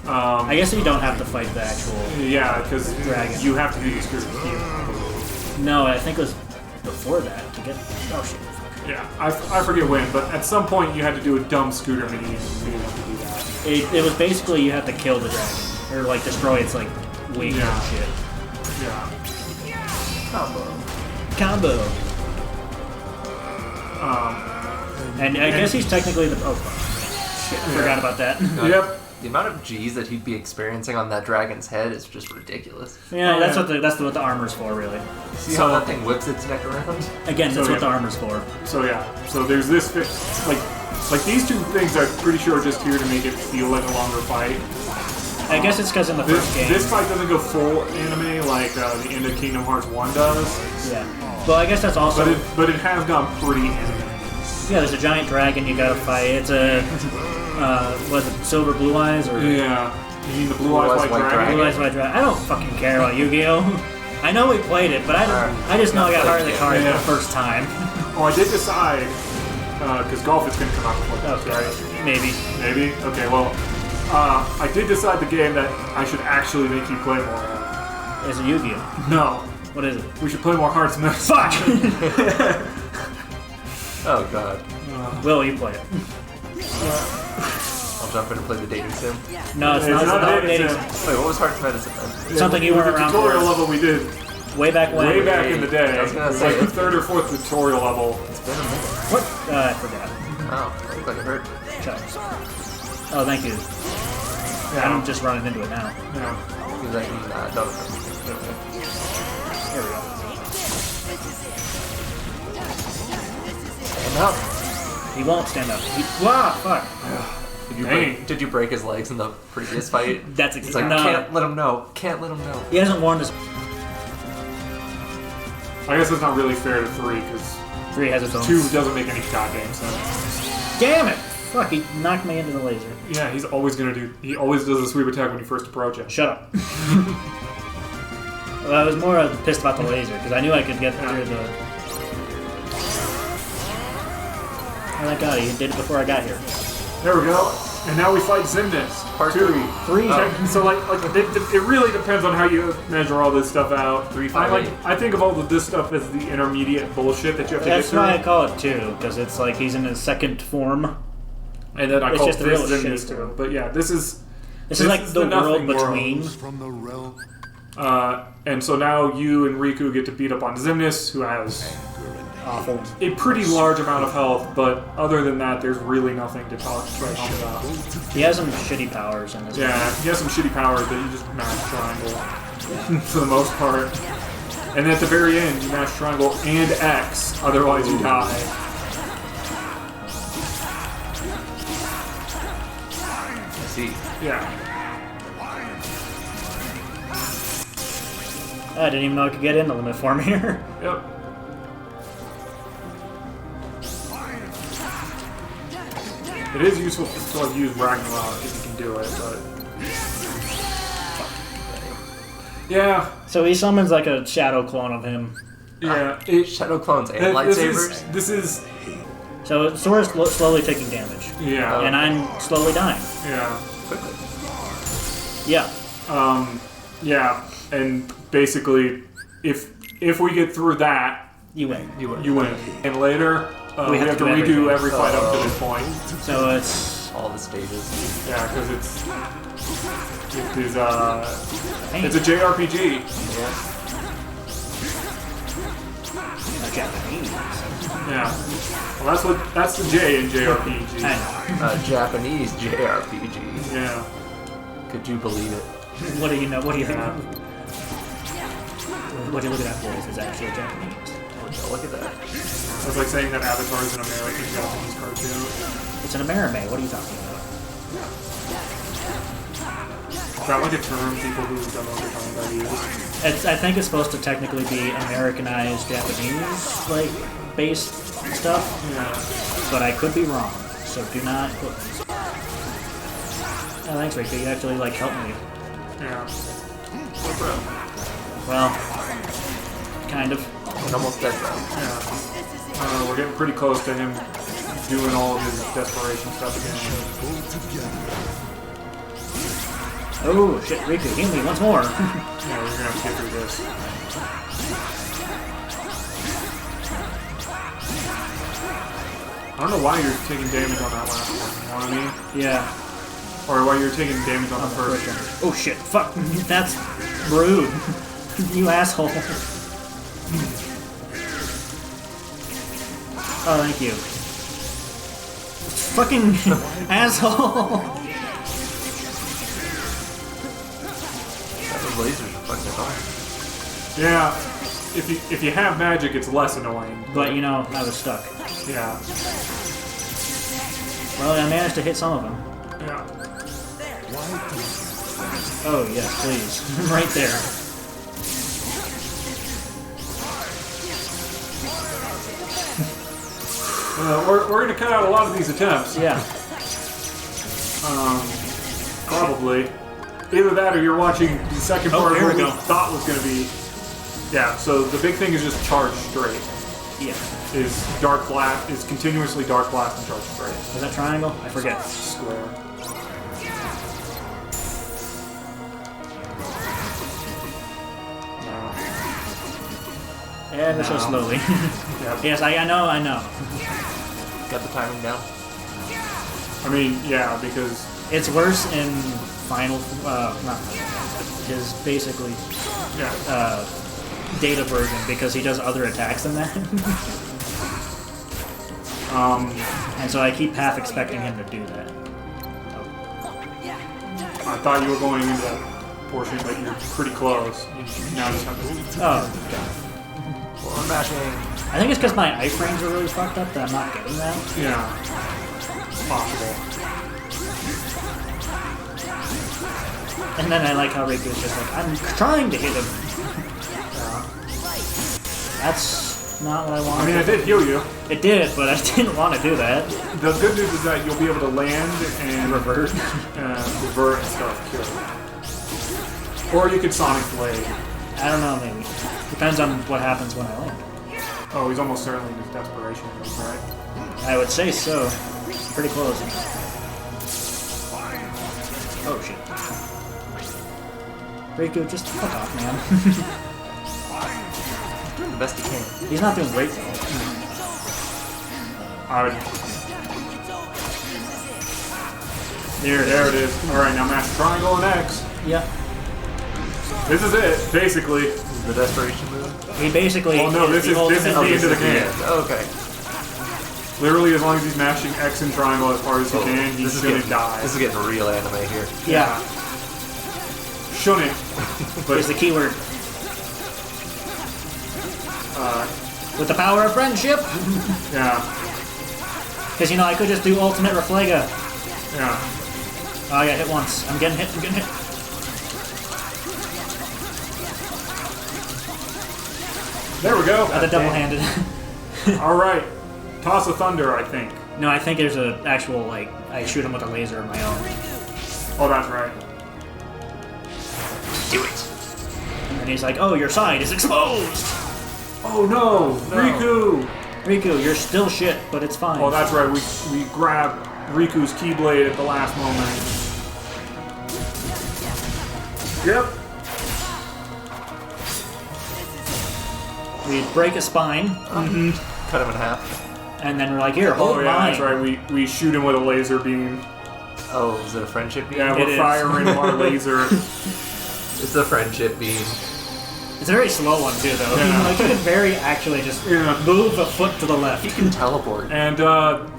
I guess you don't have to fight the actual. Yeah, because Dragon. you have to do the scooter heal. No, I think it was before that to get. Oh shit. Yeah, I forget when, but at some point you had to do a dumb scooter mini, and we didn't have to do that. It was basically you had to kill the dragon or like destroy its like wings Yeah. and shit. Yeah. Combo. And I guess he's technically the. Oh fuck. Shit, I forgot about that. Yep. The amount of G's that he'd be experiencing on that dragon's head is just ridiculous. Yeah, Oh, that's yeah. what the armor's for, really. See So- how that thing whips its neck around? Again, that's So, what the yeah. armor's for. So yeah, so there's this like these two things I'm pretty sure are just here to make it feel like a longer fight. I guess it's because in the first game. This fight doesn't go full anime like the end of Kingdom Hearts 1 does, Yeah. Well, I guess that's also. but it has gone pretty anime. Yeah, there's a giant dragon you gotta fight. It's a. Was it Silver Blue Eyes or. Yeah. You mean the Blue Eyes White Dragon? Blue Eyes White Dragon. I don't fucking care about Yu-Gi-Oh! I know we played it, but I just know I got hard of the cards for the first time. Oh, I did decide Because golf is going to come out before this, Okay. right? Maybe. Maybe? Okay, well, I did decide the game that I should actually make you play more. Is it Yu-Gi-Oh? No. What is it? We should play more Hearts Medicine. Fuck! Oh god. Will, you play it. I'll jump in and play the dating sim. No, it's It's not not about dating dating. sim. Wait, what was Hearts Medicine then? Something you It was weren't the around tutorial for. level we did Way back when. way back in the day. I was gonna It's say, like the it's third or fourth tutorial level. It's been a minute. What? I forgot. Oh, I look like it hurt. Shucks. Oh, thank you. I'm just running into it now. Yeah. Because I can, don't. There we go. Stand up. He won't stand up. Wow, fuck. Did you break his legs in the previous fight? That's It's like, no. can't let him know. Can't let him know. He hasn't warned us. I guess it's not really fair to 3, because 3 has its own. 2 doesn't make any goddamn sense. Damn it! Fuck, he knocked me into the laser. Yeah, he's always gonna do. He always does a sweep attack when you first approach him. Shut up. Well, I was more pissed about the laser, because I knew I could get through the... Oh, thank God, he did it before I got here. There we go. And now we fight Xemnas. Part 2. 3. So like it really depends on how you measure all this stuff out. 3, 5, 8. I think of all of this stuff as the intermediate bullshit that you have to That's get through. why I call it 2, because it's like he's in his second form. And then I It's call just this the real Xemnas shitty too. form. But yeah, this is like the world nothing between. From the realm And so now you and Riku get to beat up on Xemnas, who has Awful. a pretty large amount of health, but other than that, there's really nothing to talk about. He has some shitty powers in his Yeah, he has some shitty powers, but you just mash triangle for the most part. And then at the very end, you mash triangle and X, otherwise you die. I see. Yeah. I didn't even know I could get in the limit form here. Yep. It is useful to like use Ragnarok if you can do it, but yeah, So he summons like a shadow clone of him. yeah. Shadow clones and lightsabers? This is So Sora's slowly taking damage. yeah, And I'm slowly dying. yeah, Quickly. Yeah. yeah. And basically, if we get through that, You win. You win. you win. And later, we have to do redo everything. every fight up to this point. So it's... All the stages. Yeah, because pain. it's a JRPG. Yeah. Japanese. Yeah. Well, that's the J in JRPG. I Japanese JRPG. Yeah. Could you believe it? know. What do you know? What do you think? Yeah. What do you look at that for? Is actually Japanese. Oh, look at that. That's like saying that Avatar is an American Japanese cartoon. It's an Amerime. What are you talking about? Is that like a term people who don't know what they're talking about use? I think it's supposed to technically be Americanized Japanese, like, based stuff, Yeah. but I could be wrong, so do not quote me. Oh, thanks, Ricky. You actually, like, helped me. Yeah. Well, kind of. I'm almost dead, bro. Yeah. We're getting pretty close to him doing all of his desperation stuff again. Oh, shit, Riku, heal me once more. Yeah, we're gonna have to get through this. I don't know why you're taking damage on that last one, you know what I mean? Yeah. Or why you're taking damage on the first one. Oh, shit, fuck. That's rude. You asshole. Oh, thank you. Fucking asshole. Those lasers are fucking annoying. Yeah, if you have magic, it's less annoying. But, you know, I was stuck. Yeah, Well, I managed to hit some of them. yeah. Oh, yes, please. Right there. We're going to cut out a lot of these attempts. Yeah. Probably. Either that or you're watching the second part of here what we we go. thought was going to be... Yeah, so the big thing is just charge straight. Yeah. is dark blast, is continuously dark blast and charge spray. Is that triangle? I forget. Square. Ever so No. slowly. Yep. Yes, I know. Got the timing down. I mean, yeah, because It's worse in Final, not his basically yeah, data version because he does other attacks than that. And so I keep half expecting him to do that. I thought you were going into that portion, but you're pretty close. You now just have to. Oh, God. Forward mashing. I think it's because my iframes are really fucked up that I'm not getting that. Yeah, possible. And then I like how Riku's just like, I'm trying to hit him. That's not what I wanted. I mean, I did heal you. It did, but I didn't want to do that. The good news is that you'll be able to land and Revert. revert and stuff. Kill. Or you could Sonic Blade. I don't know, maybe. Depends on what happens when I land. Oh, he's almost certainly in his desperation mode, right? I would say so. Pretty close. Oh shit. Riku, just fuck off, man. Doing the best he can. He's not doing great though. There it is. Alright, now mash triangle and X. Yeah. This is it, basically. This is the desperation move. He basically. Oh no, this is the ultimate- end of the game. Okay. Literally, as long as he's mashing X and triangle as hard as he can, he's gonna die. This is getting real anime here. Yeah. Shouldn't. But Here's the keyword. With the power of friendship. yeah, Because you know I could just do ultimate reflega. yeah. Oh, I got hit once. I'm getting hit. There we go. Got the double-handed. Alright. Toss of Thunder, I think. No, I think there's an actual, like, I shoot him with a laser of my own. Oh, that's right. Do it. And he's like, oh, your side is exposed! Oh no! Riku! Riku, you're still shit, but it's fine. Oh, that's right. We grabbed Riku's Keyblade at the last moment. Yep. We break a spine, Cut him in half. and then we're like, here, hold Oh yeah, mine. that's right. We shoot him with a laser beam. Oh, is it a friendship beam? Yeah, It we're is. firing our laser. It's a friendship beam. It's a very slow one, too, though. Yeah. Like, you can very actually just Yeah. move a foot to the left. He can teleport. And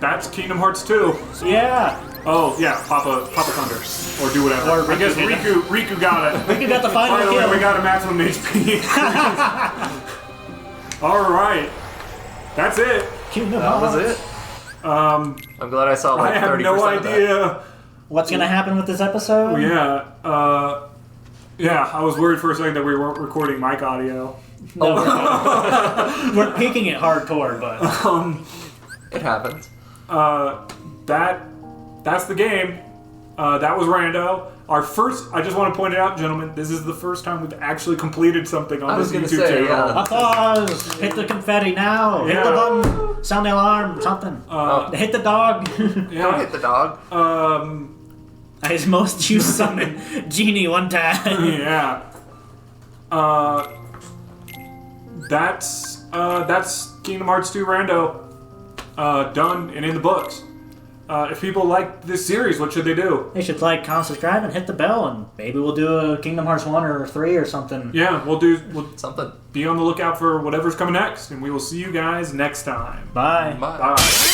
that's Kingdom Hearts 2. Yeah! Oh yeah, Papa Thunder, or do whatever. Or I guess Riku did Riku got it. Riku got the final By the way, kill. we got a maximum HP. All right, that's it. Kingdom That was Hearts. it. I'm glad I saw like I have 30% no of that. idea. What's gonna happen with this episode? Yeah, yeah. I was worried for a second that we weren't recording mic audio. No, we're not. We're peaking it hardcore, but It happens. That's the game. That was Rando. Our first. I just want to point it out, gentlemen. This is the first time we've actually completed something on I was this gonna YouTube say, channel. yeah. applause! Hit the confetti now! Hit the Yeah. button! Sound the alarm! Something! Hit the dog! Don't Yeah. hit the dog. His most used summon, Genie one time. Yeah. That's Kingdom Hearts 2 Rando. Done and in the books. If people like this series, what should they do? They should like, comment, subscribe, and hit the bell, and maybe we'll do a Kingdom Hearts 1 or 3 or something. Yeah, we'll Something. be on the lookout for whatever's coming next, and we will see you guys next time. Bye. Bye. Bye.